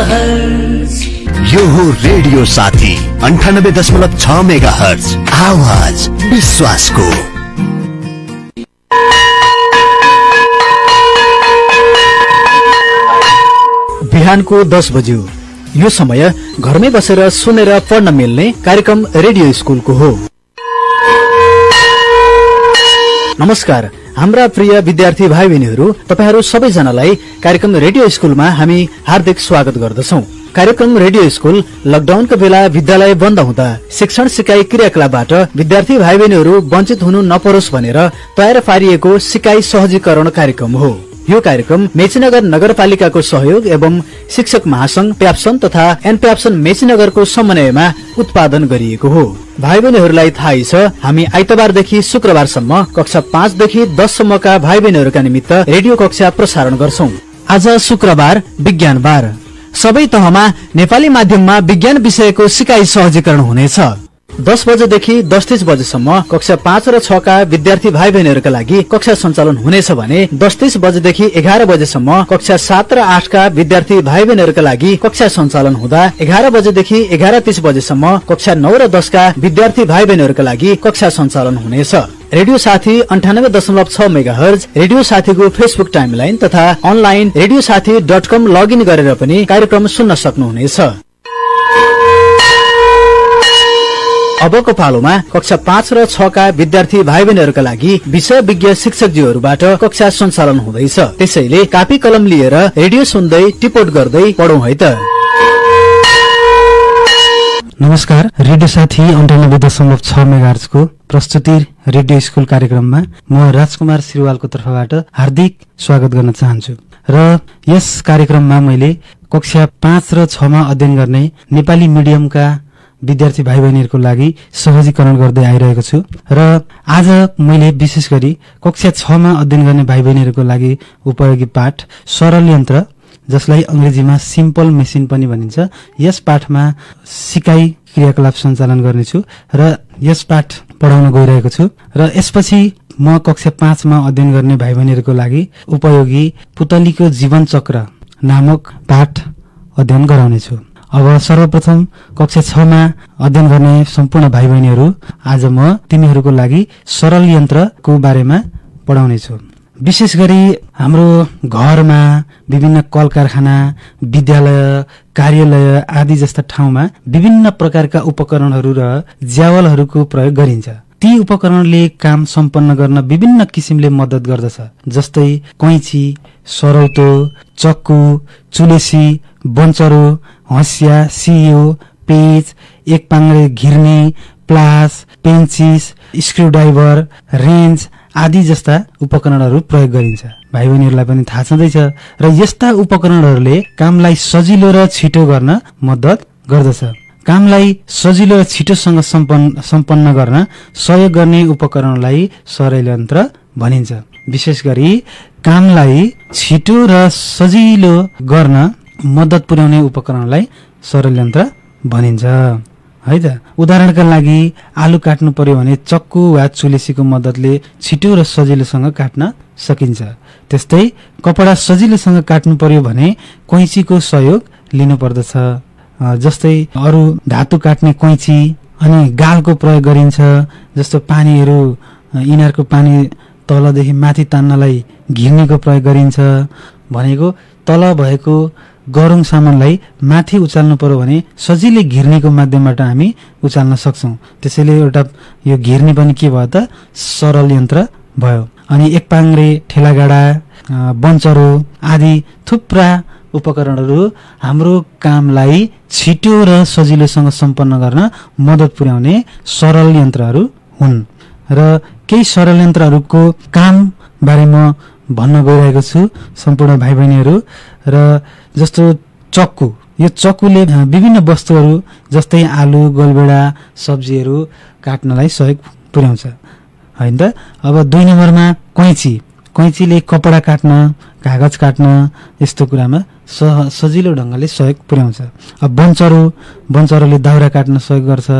Megahertz. यो हो radio साथी 98.6 मेगाहर्ट्ज, आवाज विश्वासको। बिहानको 10 बज्यो। यो समय घरमै बसेर सुनेर पढ्न मिल्ने कार्यक्रम रेडियो स्कुलको हो। नमस्कार हाम्रा प्रिय विद्यार्थी भाइ बहिनीहरू, तपाईहरू सबैजनालाई कार्यक्रम रेडियो स्कुलमा हामी हार्दिक स्वागत गर्दछौं। कार्यक्रम रेडियो स्कुल लकडाउनको बेला विद्यालय बन्द हुँदा शिक्षण सिकाइ क्रियाकलापबाट विद्यार्थी भाइ बहिनीहरू वञ्चित हुनु नपरोस् भनेर तयार पारिएको सिकाइ सहजीकरण कार्यक्रम हो। यो कार्यक्रम मेचीनगर नगरपालिकाको सहयोग एवं शिक्षक महासंघ प्याप्सन तथा एनप्याप्सन मेचीनगरको समन्वयमा उत्पादन गरिएको हो। भाइ बहिनीहरूलाई थाहै छ, हामी आइतबारदेखि शुक्रबारसम्म कक्षा 5 देखि 10 सम्मका भाइ बहिनीहरूका निमित्त रेडियो कक्षा प्रसारण गर्छौं। आज शुक्रबार विज्ञानबार। सबै तहमा नेपाली माध्यममा विज्ञान विषयको सिकाइ सहजीकरण हुनेछ। 10 बजेदेखि 10:30 बजेसम्म कक्षा 5 र 6 का विद्यार्थी भाइ बहिनीहरूका लागि कक्षा सञ्चालन हुनेछ भने 10:30 बजेदेखि 11 बजेसम्म कक्षा 7 र 8 का विद्यार्थी भाइ बहिनीहरूका लागि कक्षा सञ्चालन हुँदा 11 बजेदेखि 11:30 बजेसम्म कक्षा 9 र 10 का विद्यार्थी भाइ बहिनीहरूका लागि कक्षा सञ्चालन हुनेछ। रेडियो साथी 98.6 मेगाहर्ज रेडियो साथीको फेसबुक टाइमलाइन तथा अनलाइन radiosathi.com लगइन गरेर पनि कार्यक्रम सुन्न सक्नुहुनेछ। अबको पालोमा कक्षा 5 र 6 का विद्यार्थी भाइ बहिनीहरूका लागि विषय विज्ञ शिक्षकज्यूहरूबाट कक्षा सञ्चालन हुँदैछ। त्यसैले कापी कलम लिएर रेडियो सुन्दै टिपोट गर्दै पढौं है त। नमस्कार, रेडियो साथी 98.6 मेगाहर्जको प्रस्तुति रेडियो स्कुल कार्यक्रममा म राजकुमार सिरवालको तर्फबाट हार्दिक स्वागत गर्न चाहन्छु। र यस कार्यक्रममा मैले कक्षा 5 र 6 मा अध्ययन गर्ने नेपाली मिडियमका विद्यार्थी भाइ बहिनीहरूको लागि सहजीकरण गर्दै आइरहेको छु। र आज मैले विशेष गरी कक्षा 6 मा अध्ययन गर्ने भाइ बहिनीहरूको लागि उपयोगी पाठ सरल यन्त्र, जसलाई अंग्रेजीमा सिम्पल मेसिन पनि भनिन्छ, यस पाठमा सिकाइ क्रियाकलाप सञ्चालन गर्नेछु र यस पाठ पढाउन गइरहेको छु। र यसपछि म कक्षा 5 मा अध्ययन गर्ने भाइ बहिनीहरूको लागि उपयोगी पुतलीको जीवन चक्र नामक पाठ अध्ययन गराउनेछु। अब सर्वप्रथम कक्षा 6 मा अध्ययन गर्ने सम्पूर्ण भाइ बहिनीहरू, आज म तिमीहरूको लागि सरल यन्त्रको बारेमा पढाउनेछु। विशेष गरी हाम्रो घरमा, विभिन्न कल कारखाना, विद्यालय, कार्यालय आदि जस्ता ठाउँमा विभिन्न प्रकारका उपकरणहरू र ज्यावलहरूको प्रयोग गरिन्छ। ती उपकरणले काम सम्पन्न गर्न विभिन्न किसिमले मद्दत गर्दछ, जस्तै कैंची, सरौतो, चक्कु, चुलेसी, बन्चरो, हँसिया, सियो, पेज, एक पाङ्ग्रे घिर्ने, प्लास, पेन्चिस, स्क्रुड्राइभर, रेन्ज आदि जस्ता उपकरणहरू प्रयोग गरिन्छ। भाइ बहिनीहरूलाई पनि थाहा छँदैछ। र यस्ता उपकरणहरूले कामलाई सजिलो र छिटो गर्न मद्दत गर्दछ। कामलाई सजिलो र छिटोसँग सम्पन्न गर्न सहयोग गर्ने उपकरणलाई सरल यन्त्र भनिन्छ। विशेष गरी कामलाई छिटो र सजिलो गर्न मद्दत पुर्याउने उपकरणलाई सरल यन्त्र भनिन्छ है त। उदाहरणका लागि आलु काट्नु पर्यो भने चक्कु वा चुलेसीको मद्दतले छिटो र सजिलोसँग काट्न सकिन्छ। त्यस्तै कपडा सजिलोसँग काट्नु पर्यो भने कैंचीको सहयोग लिनु पर्दछ। जस्तै अरू धातु काट्ने कैंची अनि गालको प्रयोग गरिन्छ। जस्तो पानीहरू, इनारको पानी तलदेखि माथि तान्नलाई घिर्नेको प्रयोग गरिन्छ। भनेको तल भएको गरौं सामानलाई माथि उचाल्नु पर्यो भने सजिलै घिर्नेको माध्यमबाट हामी उचाल्न सक्छौं। त्यसैले एउटा यो घिर्ने पनि के भयो त, सरल यन्त्र भयो। अनि एक पाङ्ग्रे, ठेलागाडा, बन्चरो आदि थुप्रा उपकरणहरू हाम्रो कामलाई छिटो र सजिलोसँग सम्पन्न गर्न मद्दत पुर्याउने सरल यन्त्रहरू हुन्। र केही सरल यन्त्रहरूको काम बारे म भन्न गइरहेको छु सम्पूर्ण भाइ बहिनीहरू। र जस्तो चक्कु, यो चक्कुले विभिन्न वस्तुहरू जस्तै आलु, गोलबेडा, सब्जीहरू काट्नलाई सहयोग पुर्याउँछ हैन त। अब 2 नम्बरमा कैंची, कैंचीले कपडा काट्न, कागज काट्न यस्तो कुरामा सजिलो ढंगले सहयोग पुर्याउँछ। अब बन्चरोले दाउरा काट्न सहयोग गर्छ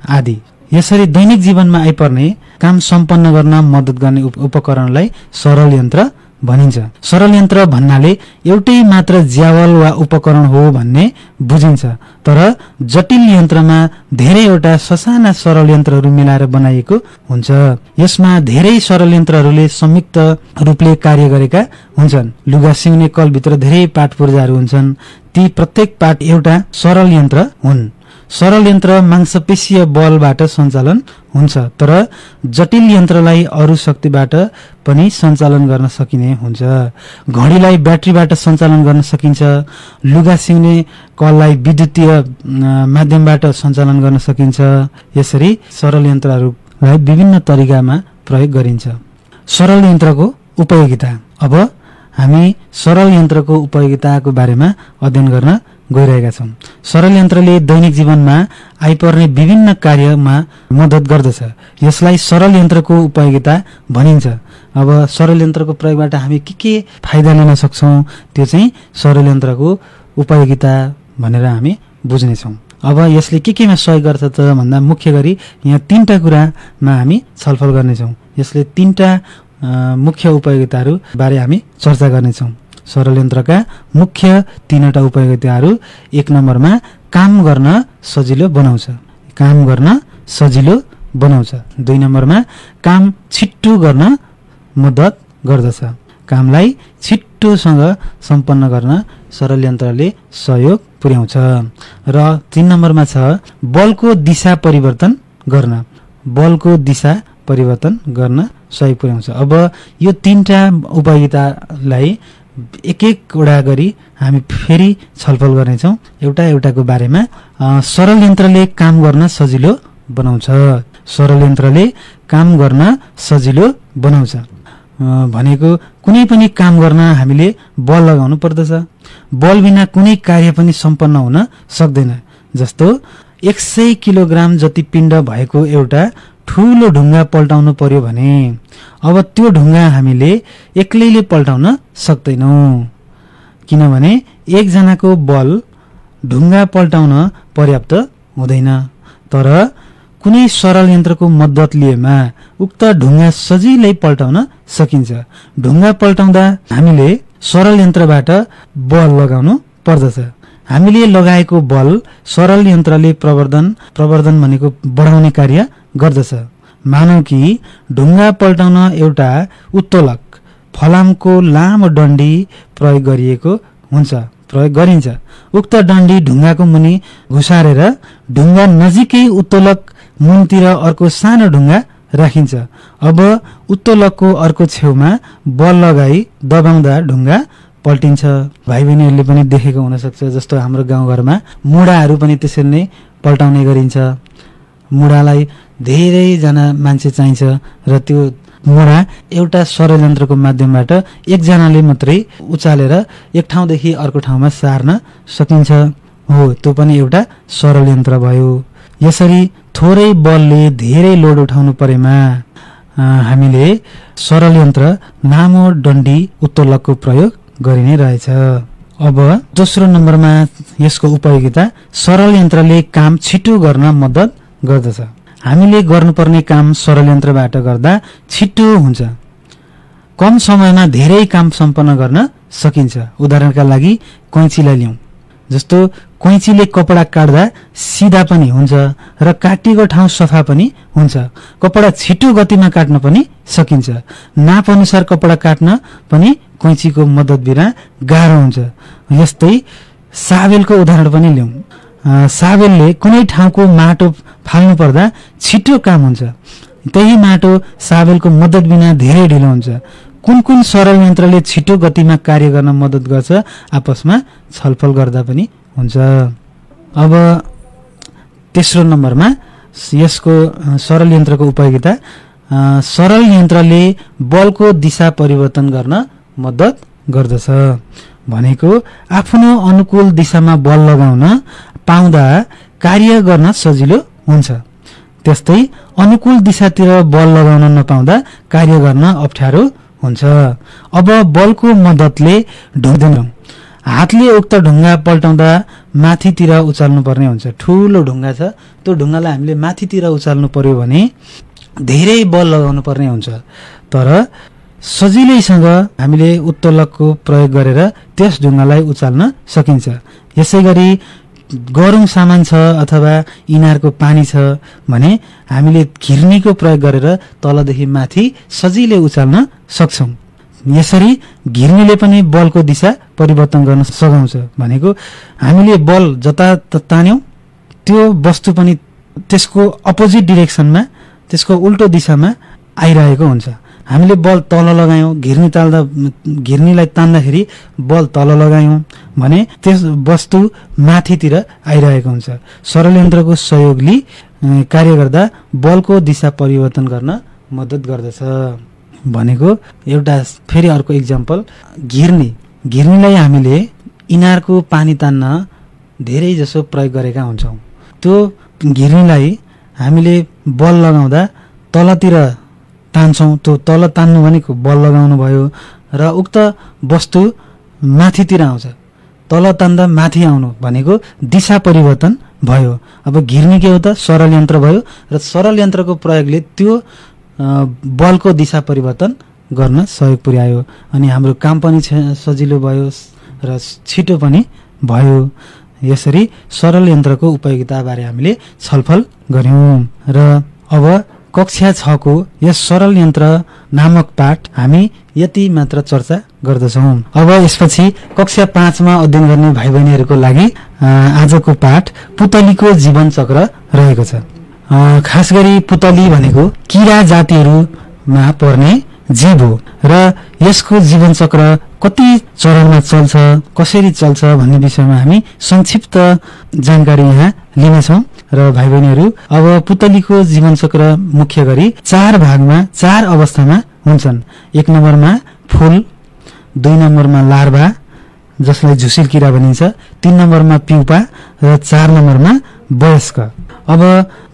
आदि। यसरी दैनिक जीवनमा आइपर्ने काम सम्पन्न गर्न मद्दत गर्ने उपकरणलाई सरल यन्त्र भनिन्छ। सरल यन्त्र भन्नाले एउटै मात्र ज्यावल वा उपकरण हो भन्ने बुझिन्छ, तर जटिल यन्त्रमा धेरैवटा ससाना सरल यन्त्रहरू मिलाएर बनाइएको हुन्छ। यसमा धेरै सरल यन्त्रहरूले संयुक्त रूपले कार्य गरेका हुन्छन्। लुगा सिउने कलभित्र धेरै पार्ट पूर्जाहरू हुन्छन्, ती प्रत्येक पार्ट एउटा सरल यन्त्र हुन्। सरल यन्त्र मांसपेशीय बलबाट सञ्चालन हुन्छ, तर जटिल यन्त्रलाई अरू शक्तिबाट पनि सञ्चालन गर्न सकिने हुन्छ। घडीलाई ब्याट्रीबाट सञ्चालन गर्न सकिन्छ, लुगा सिउने कललाई विद्युतीय माध्यमबाट सञ्चालन गर्न सकिन्छ। यसरी सरल यन्त्रहरूलाई विभिन्न तरिकामा प्रयोग गरिन्छ। सरल यन्त्रको उपयोगिता। अब हामी सरल यन्त्रको उपयोगिताको बारेमा अध्ययन गर्न गइरहेका छौं। सरल यन्त्रले दैनिक जीवनमा आइपर्ने विभिन्न कार्यमा मद्दत गर्दछ। यसलाई सरल यन्त्रको उपयोगिता भनिन्छ। अब सरल यन्त्रको प्रयोगबाट हामी के फाइदा लिन सक्छौं, त्यो चाहिँ सरल यन्त्रको उपयोगिता भनेर हामी बुझ्नेछौं। अब यसले केमा सहयोग गर्छ त भन्दा मुख्य गरी यहाँ 3टा कुरामा हामी छलफल गर्नेछौं। यसले 3टा मुख्य उपयोगिताहरू बारे हामी चर्चा गर्नेछौं। सरल यन्त्रका मुख्य 3वटा उपयोगिताहरू। 1 नम्बरमा काम गर्न सजिलो बनाउँछ, 2 नम्बरमा काम छिट्टो गर्न मद्दत गर्दछ, कामलाई छिट्टोसँग सम्पन्न गर्न सरल यन्त्रले सहयोग पुर्याउँछ। र 3 नम्बरमा छ बलको दिशा परिवर्तन गर्न सहयोग पुर्याउँछ। अब यो 3टा उपयोगितालाई एक-एकवटा गरी हामी फेरि छलफल गर्नेछौं, एउटाको बारेमा। सरल यन्त्रले काम गर्न सजिलो बनाउँछ। सरल यन्त्रले काम गर्न सजिलो बनाउँछ भनेको कुनै पनि काम गर्न हामीले बल लगाउनु पर्दछ। बल बिना कुनै कार्य पनि सम्पन्न हुन सक्दैन। जस्तो 100 किलोग्राम जति पिण्ड भएको एउटा ठूलो ढुङ्गा पल्टाउनु पर्यो भने अब त्यो ढुङ्गा हामीले एक्लैले पल्टाउन सक्दैनौं, किनभने एकजनाको बल ढुङ्गा पल्टाउन पर्याप्त हुँदैन। तर कुनै सरल यन्त्रको मद्दत लिएमा उक्त ढुङ्गा सजिलै पल्टाउन सकिन्छ। ढुङ्गा पल्टाउँदा हामीले सरल यन्त्रबाट बल लगाउनु पर्दछ। हामीले लगाएको बल सरल यन्त्रले प्रवर्धन भनेको बढाउने कार्य गर्दछ। मानौ कि ढुङ्गा पल्टाउन एउटा उत्तोलक फलामको लामो डन्डी प्रयोग गरिन्छ। उक्त डन्डी ढुङ्गाको मुनि घुसारेर ढुङ्गा नजिकै उत्तोलक मुनतिर अर्को सानो ढुङ्गा राखिन्छ। अब उत्तोलकको अर्को छेउमा बल लगाई दबाउँदा ढुङ्गा पल्टिन्छ। भाइ बहिनीहरूले पनि देखेको हुन सक्छ, जस्तो हाम्रो गाउँघरमा मुढाहरू पनि त्यसरी नै पल्टाउने गरिन्छ। मुढालाई धेरैजना मान्छे चाहिन्छ र त्यो मुढा एउटा सरल यन्त्रको माध्यमबाट एकजनाले मात्रै उचालेर एक ठाउँदेखि अर्को ठाउँमा सार्न सकिन्छ। हो, त्यो पनि एउटा सरल यन्त्र भयो। यसरी थोरै बलले धेरै लोड उठाउनु परेमा हामीले सरल यन्त्र लामो डन्डी उत्तोलकको प्रयोग गरिने रहेछ। अब दोस्रो नम्बरमा यसको उपयोगिता, सरल यन्त्रले काम छिटो गर्न मद्दत गर्दछ। हामीले गर्नुपर्ने काम सरल यन्त्रबाट गर्दा छिटो हुन्छ। कम समयमा धेरै काम सम्पन्न गर्न सकिन्छ। उदाहरणका लागि कैँचीलाई लिउँ। जस्तो कैँचीले कपडा काट्दा सिधा पनि हुन्छ र काटिएको ठाउँ सफा पनि हुन्छ। कपडा छिटो गतिमा काट्न पनि सकिन्छ। नाप अनुसार कपडा काट्न पनि कैँचीको मद्दत बिना गाह्रो हुन्छ। यस्तै साबेलको उदाहरण पनि लिउँ। साबेलले कुनै ठाउँको माटो फाल्नु पर्दा छिटो काम हुन्छ। त्यही माटो साबेलको मद्दत बिना धेरै ढिलो हुन्छ। कुन सरल यन्त्रले छिटो गतिमा कार्य गर्न मद्दत गर्छ, आपसमा छलफल गर्दा पनि हुन्छ। अब तेस्रो नम्बरमा यसको सरल यन्त्रको उपयोगिता, सरल यन्त्रले बलको दिशा परिवर्तन गर्न मद्दत गर्दछ। भनेको आफ्नो अनुकूल दिशामा बल लगाउन पाउँदा कार्य गर्न सजिलो हुन्छ। त्यस्तै अनुकूल दिशातिर बल लगाउन नपाउँदा कार्य गर्न अप्ठ्यारो हुन्छ। अब बलको मद्दतले हातले उक्त ढुङ्गा पल्टाउँदा माथितिर उचाल्नु पर्ने हुन्छ। ठूलो ढुङ्गा छ, त्यो ढुङ्गालाई हामीले माथितिर उचाल्नु पर्यो भने धेरै बल लगाउनु पर्ने हुन्छ। तर सजिलैसँग हामीले उत्तोलकको प्रयोग गरेर त्यस ढुङ्गालाई उचाल्न सकिन्छ। यसैगरी गरुङ सामान छ अथवा इनारको पानी छ भने हामीले घिर्नीको प्रयोग गरेर तलदेखि माथि सजिलै उचाल्न सक्छौं। यसरी घिर्नीले पनि बलको दिशा परिवर्तन गर्न सघाउँछ। भनेको हामीले बल जता तान्यौं त्यो वस्तु पनि त्यसको अपोजिट डिरेक्सनमा, त्यसको उल्टो दिशामा आइरहेको हुन्छ। हामीले बल तल लगायौं, घिर्नीलाई तान्दाखेरि बल तल लगायौं भने त्यस वस्तु माथितिर आइरहेको हुन्छ। सरल यन्त्रको सहयोगले कार्य गर्दा बलको दिशा परिवर्तन गर्न मद्दत गर्दछ। भनेको एउटा फेरि अर्को इक्जाम्पल, घिर्नीलाई हामीले इनारको पानी तान्न धेरै जसो प्रयोग गरेका हुन्छौं। त्यो घिर्नीलाई हामीले बल लगाउँदा तलतिर तान्छौं। त्यो तल तान्नु भनेको बल लगाउनु भयो र उक्त वस्तु माथितिर आउँछ। तल तान्दा माथि आउनु भनेको दिशा परिवर्तन भयो। अब घिर्नी के हो त? सरल यन्त्र भयो र सरल यन्त्रको प्रयोगले त्यो बलको दिशा परिवर्तन गर्न सहयोग पुर्यायो अनि हाम्रो काम पनि सजिलो भयो र छिटो पनि भयो। यसरी सरल यन्त्रको उपयोगिता बारे हामीले छलफल गर्यौं र अब कक्षा 6 को यस सरल यन्त्र नामक पाठ हामी यति मात्र चर्चा गर्दछौं। अब यसपछि कक्षा 5 मा अध्ययन गर्ने भाइ बहिनीहरूको लागि आजको पाठ पुतलीको जीवन चक्र रहेको छ। खास गरी पुतली भनेको किरा जातिहरुमा पर्ने जीव हो र यसको जीवन चक्र कति चरणमा चल्छ, कसरी चल्छ भन्ने विषयमा हामी संक्षिप्त जानकारी यहाँ लिनेछौं। र भाइ बहिनीहरू, अब पुतलीको जीवन चक्र मुख्य गरी 4 भागमा 4 अवस्थामा हुन्छन्। 1 नम्बरमा फूल, 2 नम्बरमा लार्भा जसलाई झुसिल किरा भनिन्छ, 3 नम्बरमा प्युपा र 4 नम्बरमा वयस्क। अब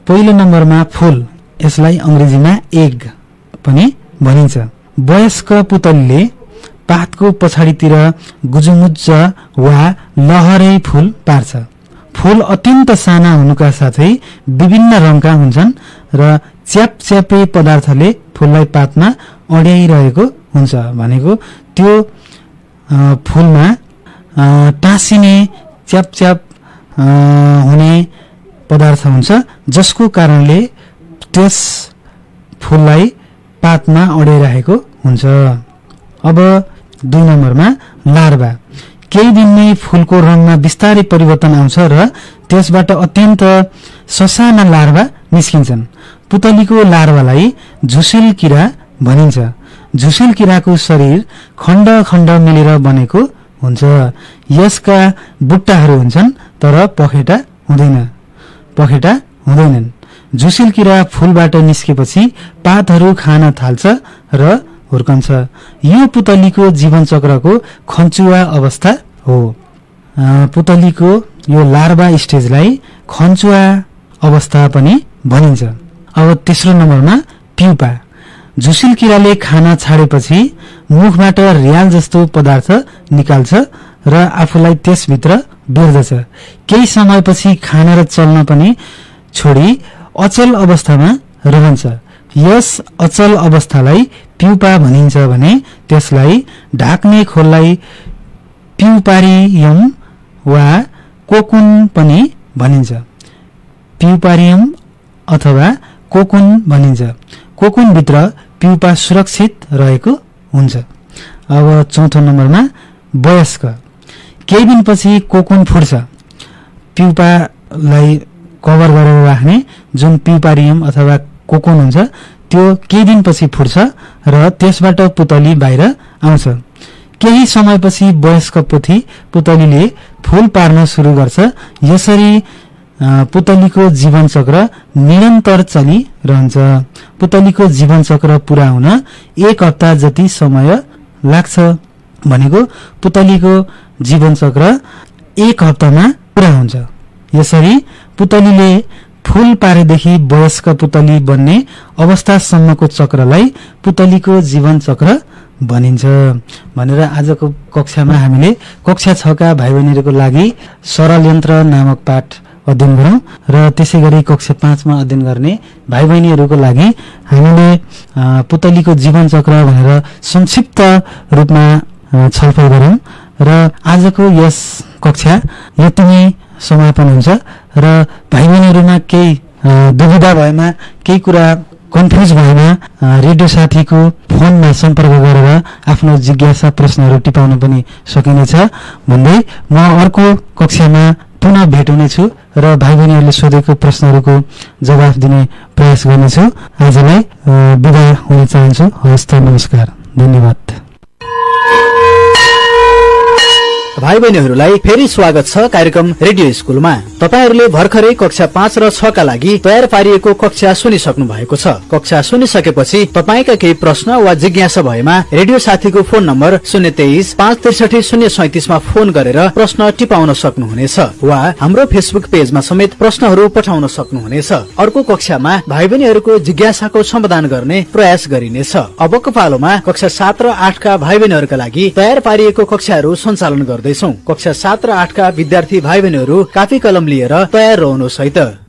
पहिलो नम्बरमा फूल, यसलाई अंग्रेजीमा एग पनि भनिन्छ। वयस्क पुतलीले पातको पछाडितिर गुजुमुज्ज वा लहरै फूल पार्छ। फूल अत्यन्त साना हुनुका साथै विभिन्न रङका हुन्छन् र च्यापच्यापे पदार्थले फूललाई पातमा अड्याइरहेको हुन्छ। भनेको त्यो फूलमा टाँसिने च्यापच्याप हुने पदार्थ हुन्छ जसको कारणले त्यस फूललाई पातमा अड्याइरहेको हुन्छ। अब 2 नम्बरमा लार्भा, केही दिनमै फूलको रङमा बिस्तारै परिवर्तन आउँछ र त्यसबाट अत्यन्त ससाना लार्भा निस्किन्छन्। पुतलीको लार्भालाई झुसिल किरा भनिन्छ। झुसिल किराको शरीर खण्ड खण्ड मिलेर बनेको हुन्छ। यसका बुट्टाहरू हुन्छन् तर पखेटा हुँदैनन्। झुसिल किरा फूलबाट निस्केपछि पातहरू खान थाल्छ र हुर्कन्छ। यो पुतलीको जीवन चक्रको खञ्चुवा अवस्था हो। पुतलीको यो लार्भा स्टेजलाई खञ्चुवा अवस्था पनि भनिन्छ। अब तेस्रो नम्बरमा प्युपा, झुसिल किराले खाना छाडेपछि मुखबाट रियाल जस्तो पदार्थ निकाल्छ र आफूलाई त्यसभित्र बेर्दछ। केही समयपछि खाना र चल्न पनि छोडी अचल अवस्थामा रहन्छ। यस अचल अवस्थालाई प्युपा भनिन्छ भने त्यसलाई ढाक्ने खोललाई प्युपारियम वा कोकुन पनि भनिन्छ। प्युपारियम अथवा कोकुन भनिन्छ। कोकुन भित्र प्युपा सुरक्षित रहेको हुन्छ। अब चौथो नम्बरमा वयस्क, केही दिनपछि कोकुन फुट्छ। प्युपालाई कभर गरेर राख्ने जुन प्युपारियम अथवा कोकुन हुन्छ त्यो केही दिनपछि फुट्छ र त्यसबाट पुतली बाहिर आउँछ। केही समयपछि वयस्क पुतलीले फूल पार्न सुरु गर्छ। यसरी पुतलीको जीवन चक्र निरन्तर चलिरहन्छ। पुतलीको जीवन चक्र पूरा हुन 1 हप्ता जति समय लाग्छ। भनेको पुतलीको जीवन चक्र 1 हप्तामा पूरा हुन्छ। यसरी पुतलीले फूल पारेदेखि वयस्क पुतली बन्ने अवस्थासम्मको चक्रलाई पुतलीको जीवन चक्र भनिन्छ भनेर आजको कक्षामा हामीले कक्षा 6 का भाइ बहिनीहरूको लागि सरल यन्त्र नामक पाठ अध्ययन गरौँ र त्यसै गरी कक्षा 5 मा अध्ययन गर्ने भाइ बहिनीहरूको लागि हामीले पुतलीको जीवन चक्र भनेर संक्षिप्त रूपमा छलफल गरौँ र आजको यस कक्षा यति नै समापन हुन्छ र भाइ बहिनीहरूमा केही दुविधा भएमा केही कुरा कन्फ्युज भएमा रेडियो साथीको फोनमा सम्पर्क गरेर आफ्नो जिज्ञासा प्रश्नहरू टिपाउन पनि सकिनेछ भन्दै म अर्को कक्षामा पुनः भेट हुनेछु र भाइ बहिनीहरूले सोधेको प्रश्नहरूको जवाफ दिने प्रयास गर्नेछु। आजलाई बिदा हुन चाहन्छु। हवस् त, नमस्कार, धन्यवाद। भाइ बहिनीहरूलाई फेरि स्वागत छ कार्यक्रम रेडियो स्कुलमा। तपाईहरूले भर्खरै कक्षा 5 र 6 का लागि तयार पारिएको कक्षा सुनिसक्नु भएको छ। कक्षा सुनिसकेपछि तपाईका केही प्रश्न वा जिज्ञासा भएमा रेडियो साथीको फोन नम्बर 023 563 037 मा फोन गरेर प्रश्न टिपाउन सक्नुहुनेछ वा हाम्रो फेसबुक पेजमा समेत प्रश्नहरू पठाउन सक्नुहुनेछ। अर्को कक्षामा भाइ बहिनीहरूको जिज्ञासाको समाधान गर्ने प्रयास गरिनेछ। अबको पालोमा कक्षा 7 र 8 का भाइ बहिनीहरूका लागि तयार पारिएको कक्षाहरू सञ्चालन गर्दै कक्षा 7 र 8 का विद्यार्थी भाइ बहिनीहरू कापी कलम लिएर तयार रहनुहोस् है त।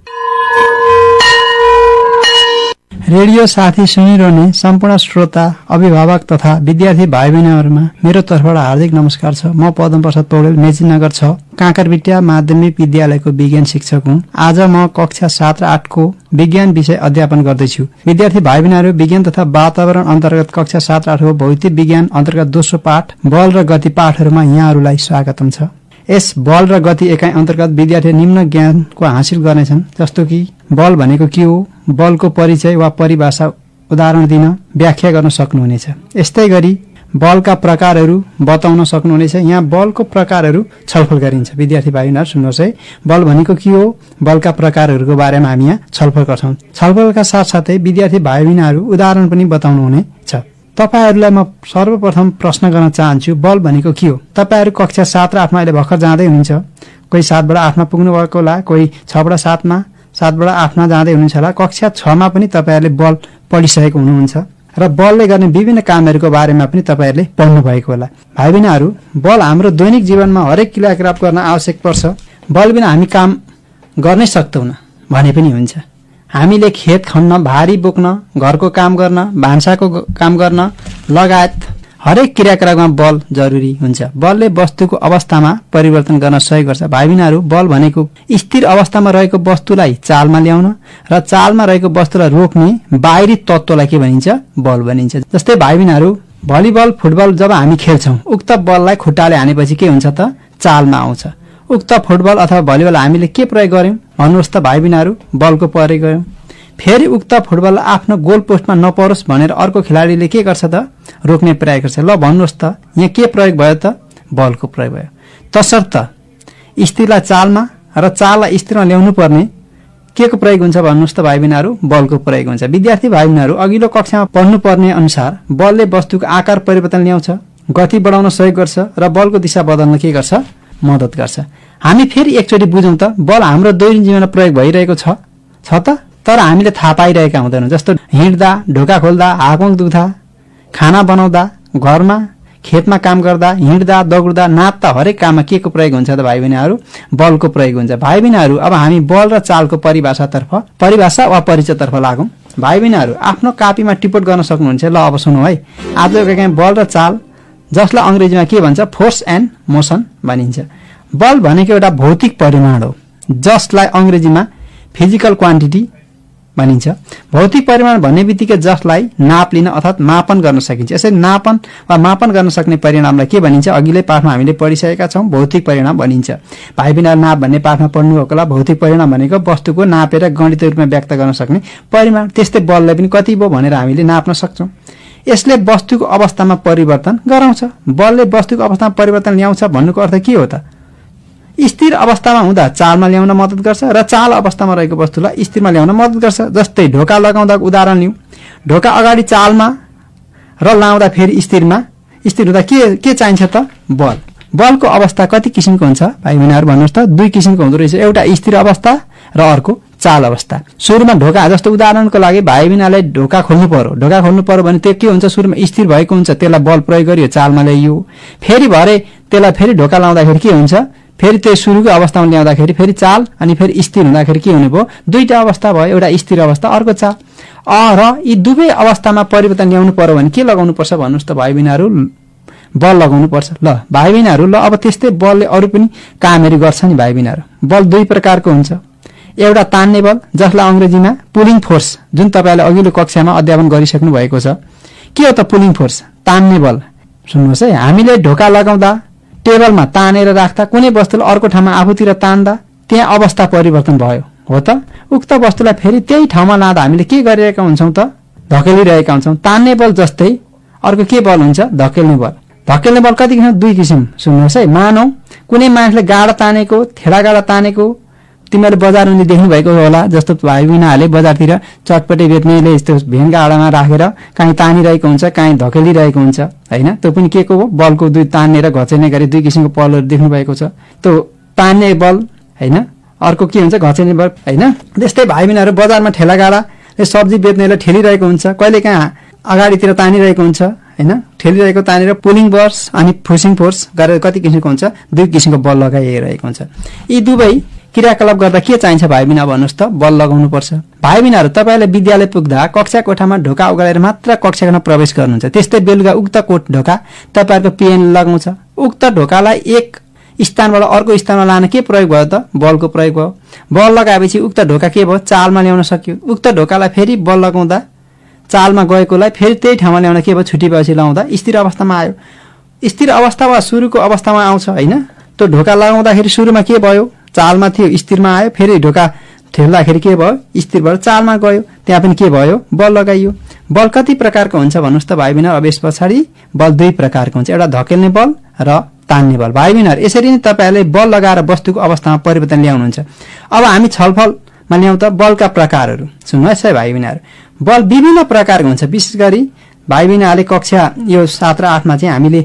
रेडियो साथी सुनिरहने सम्पूर्ण श्रोता, अभिभावक तथा विद्यार्थी भाइ बहिनीहरूमा मेरो तर्फबाट हार्दिक नमस्कार छ। म पदम प्रसाद पौडेल, मेचीनगर 6 काँकरबिट्या माध्यमिक विद्यालयको विज्ञान शिक्षक हुँ। आज म कक्षा 7 र 8 को विज्ञान विषय अध्यापन गर्दैछु। विद्यार्थी भाइ बहिनीहरू, विज्ञान तथा वातावरण अन्तर्गत कक्षा 7 र 8 को भौतिक विज्ञान अन्तर्गत दोस्रो पाठ बल र गति पाठहरूमा यहाँहरूलाई स्वागतम छ। यस बल र गति एकाइ अन्तर्गत विद्यार्थी निम्न ज्ञानको हासिल गर्नेछन्, जस्तो कि बल भनेको के हो, बलको परिचय वा परिभाषा उदाहरण दिन व्याख्या गर्न सक्नुहुनेछ। यस्तै गरी बलका प्रकारहरू बताउन सक्नुहुनेछ। यहाँ बलको प्रकारहरू छलफल गरिन्छ। विद्यार्थी भाइ बहिनीहरू सुन्नुहोस् है, बल भनेको के हो, बलका प्रकारहरूको बारेमा हामी यहाँ छलफल गर्छौँ। छलफलका साथसाथै विद्यार्थी भाइ बहिनीहरू उदाहरण पनि बताउनु हुनेछ। तपाईहरूलाई म सर्वप्रथम प्रश्न गर्न चाहन्छु, बल भनेको के हो? तपाईहरू कक्षा 7 र 8 मा अहिले भर्खर जाँदै हुनुहुन्छ। कोही 7 बाट 8 मा पुग्नु भएको होला, कोही 6 बाट 7 मा, 7 बाट 8 मा जाँदै हुनुहुन्छ होला। कक्षा 6 मा पनि तपाईहरूले बल पढिसकेको हुनुहुन्छ र बलले गर्ने विभिन्न कामहरूको बारेमा पनि तपाईहरूले पढ्नु भएको होला। भाइ बहिनीहरू, बल हाम्रो दैनिक जीवनमा हरेक क्रियाकलाप गर्न आवश्यक पर्छ। बल बिना हामी काम गर्नै सक्दैनौँ भने पनि हुन्छ। हामीले खेत खन्न, भारी बोक्न, घरको काम गर्न, भान्साको काम गर्न लगायत हरेक क्रियाकलापमा बल जरुरी हुन्छ। बलले वस्तुको अवस्थामा परिवर्तन गर्न सहयोग गर्छ। भाइ बहिनीहरू, बल भनेको स्थिर अवस्थामा रहेको वस्तुलाई चालमा ल्याउन र चालमा रहेको वस्तुलाई रोक्ने बाहिरी तत्त्वलाई के भनिन्छ? बल भनिन्छ। जस्तै भाइ बहिनीहरू, भलिबल, फुटबल जब हामी खेल्छौँ, उक्त बललाई खुट्टाले हानेपछि के हुन्छ त? चालमा आउँछ। उक्त फुटबल अथवा भलिबल हामीले के प्रयोग गर्यौं? भन्नुहोस् त भाइ बहिनीहरू, बलको प्रयोग गर्यौं। फेरि उक्त फुटबल आफ्नो गोल पोस्टमा नपरोस् भनेर अर्को खेलाडीले के गर्छ त? रोक्ने प्रयास गर्छ। ल भन्नुहोस् त, यहाँ के प्रयोग भयो त? बलको प्रयोग भयो। तसर्थ स्थिरलाई चालमा र चाललाई स्थिरमा ल्याउनु पर्ने के को प्रयोग हुन्छ भन्नुहोस् त भाइ बहिनीहरू? बलको प्रयोग हुन्छ। विद्यार्थी भाइ बहिनीहरू, अघिल्लो कक्षामा पढ्नुपर्ने अनुसार बलले वस्तुको आकार परिवर्तन ल्याउँछ, गति बढाउन सहयोग गर्छ र बलको दिशा बदल्न के गर्छ? मद्दत गर्छ। हामी फेरि एकचोटि बुझौँ त, बल हाम्रो दैनिक जीवनमा प्रयोग भइरहेको छ त, तर हामीले थाहा पाइरहेका हुँदैनौँ। जस्तो हिँड्दा, ढोका खोल्दा, हाकमुख दुख्दा, खाना बनाउँदा, घरमा खेतमा काम गर्दा, हिँड्दा, दौड्दा, नाप्दा हरेक काममा के को प्रयोग हुन्छ त भाइ बहिनीहरू? बलको प्रयोग हुन्छ। भाइ बहिनीहरू, अब हामी बल र चालको परिभाषा वा परिचयतर्फ लागौँ। भाइ बहिनीहरू, आफ्नो कापीमा टिप्पणी गर्न सक्नुहुन्छ। ल अब सुनौ है, आजको बल र चाल, जसलाई अंग्रेजीमा के भन्छ? फोर्स एन्ड मोसन भनिन्छ। बल भनेको एउटा भौतिक परिमाण हो, जसलाई अंग्रेजीमा फिजिकल क्वान्टिटी भनिन्छ। भौतिक परिमाण भन्ने बित्तिकै जसलाई नाप लिन अर्थात् मापन गर्न सकिन्छ। यसरी नापन वा मापन गर्न सक्ने परिणामलाई के भनिन्छ? अघिल्लै पाठमा हामीले पढिसकेका छौँ, भौतिक परिणाम भनिन्छ। भाइ बहिनीहरू, नाप भन्ने पाठमा पढ्नुभएको होला। भौतिक परिणाम भनेको वस्तुको नापेर गणितीय रूपमा व्यक्त गर्न सक्ने परिमाण। त्यस्तै बललाई पनि कति भयो भनेर हामीले नाप्न सक्छौँ। यसले वस्तुको अवस्थामा परिवर्तन गराउँछ। बलले वस्तुको अवस्थामा परिवर्तन ल्याउँछ भन्नुको अर्थ के हो त? स्थिर अवस्थामा हुँदा चालमा ल्याउन मद्दत गर्छ र चाल अवस्थामा रहेको वस्तुलाई स्थिरमा ल्याउन मद्दत गर्छ। जस्तै ढोका लगाउँदा उदाहरण लिउँ। ढोका अगाडि चालमा र लाउँदा फेरि स्थिरमा, स्थिर हुँदा के चाहिन्छ त? बल। बलको अवस्था कति किसिमको हुन्छ भाइ बहिनीहरू भन्नुहोस् त? 2 किसिमको हुँदो रहेछ। एउटा स्थिर अवस्था र अर्को चाल अवस्था। सुरुमा ढोका, जस्तो उदाहरणको लागि भाइ बहिनीलाई ढोका खोल्नु पर्यो। ढोका खोल्नु पर्यो भने त्यो के हुन्छ? सुरुमा स्थिर भएको हुन्छ, त्यसलाई बल प्रयोग गरियो, चालमा ल्याइयो। फेरि भरे त्यसलाई फेरि ढोका लाउँदाखेरि के हुन्छ? फेरि त्यही सुरुको अवस्थामा ल्याउँदाखेरि फेरि चाल अनि फेरि स्थिर हुँदाखेरि के हुने भयो दुईटा अवस्था भयो एउटा स्थिर अवस्था अर्को चाल र यी दुवै अवस्थामा परिवर्तन ल्याउनु पर्यो भने के लगाउनु पर्छ भन्नुस् त भाइ बहिनीहरु बल लगाउनु पर्छ ल भाइ बहिनीहरु ल अब त्यस्तै बलले अरु पनि कामहरु गर्छ नि भाइ बहिनीहरु बल दुई प्रकारको हुन्छ एउटा तान्ने बल जसलाई अंग्रेजीमा पुलिङ फोर्स जुन तपाईले अघिल्लो कक्षामा अध्ययन गरिसक्नु भएको छ के हो त पुलिङ फोर्स तान्ने बल सुन्नुहोस् है हामीले ढोका लगाउँदा टेबलमा तानेर राख्दा कुनै वस्तुलाई अर्को ठाउँमा आफूतिर तान्दा त्यहाँ अवस्था परिवर्तन भयो हो त उक्त वस्तुलाई फेरि त्यही ठाउँमा लाँदा हामीले के गरिरहेका हुन्छौं त धकेलिरहेका हुन्छौं तान्ने बल जस्तै अर्को के बल हुन्छ धकेल्ने बल कति किसिम दुई किसिम सुन्नुहोस् है मानौ कुनै मान्छेले गाडा तानेको ठेला गाडा तानेको तिमीले बजारमा देख्नु भएको होला जस्तो भाइ बहिनीहरुले बजारतिर चटपटे बेच्नेले यस्तो भेन गाडामा राखेर काहीँ तानिरहेको हुन्छ काहीँ धकेलिरहेको हुन्छ हैन त्यो पनि के को हो बलको दुई तान्ने र घचेर्ने गरी दुई किसिमको बलहरु देख्नु भएको छ त्यो तान्ने बल हैन अर्को के हुन्छ घचेर्ने बल हैन त्यस्तै भाइ बहिनीहरु बजारमा ठेला गाडाले सब्जी बेच्नेले ठेलिरहेको हुन्छ कहिले काहीँ अगाडितिर तानिरहेको हुन्छ हैन ठेलिरहेको तानेर पुलिङ फोर्स अनि पुशिङ फोर्स गरेर कति किसिमको हुन्छ दुई किसिमको बल लगाइरहेको हुन्छ यी दुवै क्रियाकलाप गर्दा के चाहिन्छ भाइ बहिनी भन्नुस् त बल लगाउनु पर्छ भाइ बहिनीहरु तपाईले विद्यालय पुग्दा कक्षा कोठामा ढोका उगालेर मात्र कक्षामा प्रवेश गर्नुहुन्छ त्यस्तै बेलुका उक्त कोठ ढोका तपाईहरुको पिएन लगाउँछ उक्त ढोकालाई एक स्थानबाट अर्को स्थानमा लान के प्रयोग भयो त बलको प्रयोग भयो बल लगाएपछि उक्त ढोका के भयो चालमा ल्याउन सक्यो उक्त ढोकालाई फेरि बल लगाउँदा चालमा गएकोलाई फेरि त्यही ठाउँमा ल्याउन के भयो छुटीपछि लाउँदा स्थिर अवस्थामा आयो स्थिर अवस्थामा सुरुको अवस्थामा आउँछ हैन त्यो ढोका लगाउँदाखेरि सुरुमा के भयो चालमा थियो स्थिरमा आयो फेरि ढोका ठेल्दाखेरि के भयो स्थिरबाट चालमा गयो त्यहाँ पनि के भयो बल लगाइयो बल कति प्रकारको हुन्छ भन्नुस् त भाइ बहिनी अब यस पछाडी बल दुई प्रकारको हुन्छ एउटा धकेल्ने बल र तान्ने बल भाइ बहिनीहरु यसरी नै तपाईहरुले बल लगाएर वस्तुको अवस्थामा परिवर्तन ल्याउनुहुन्छ अब हामी छलफलमा ल्याउँ त बलका प्रकारहरु सुन्नुहोस् है भाइ बहिनीहरु बल विभिन्न प्रकारको हुन्छ विशेष गरी भाइ बहिनीहरुले कक्षा यो 7 र 8 मा चाहिँ हामीले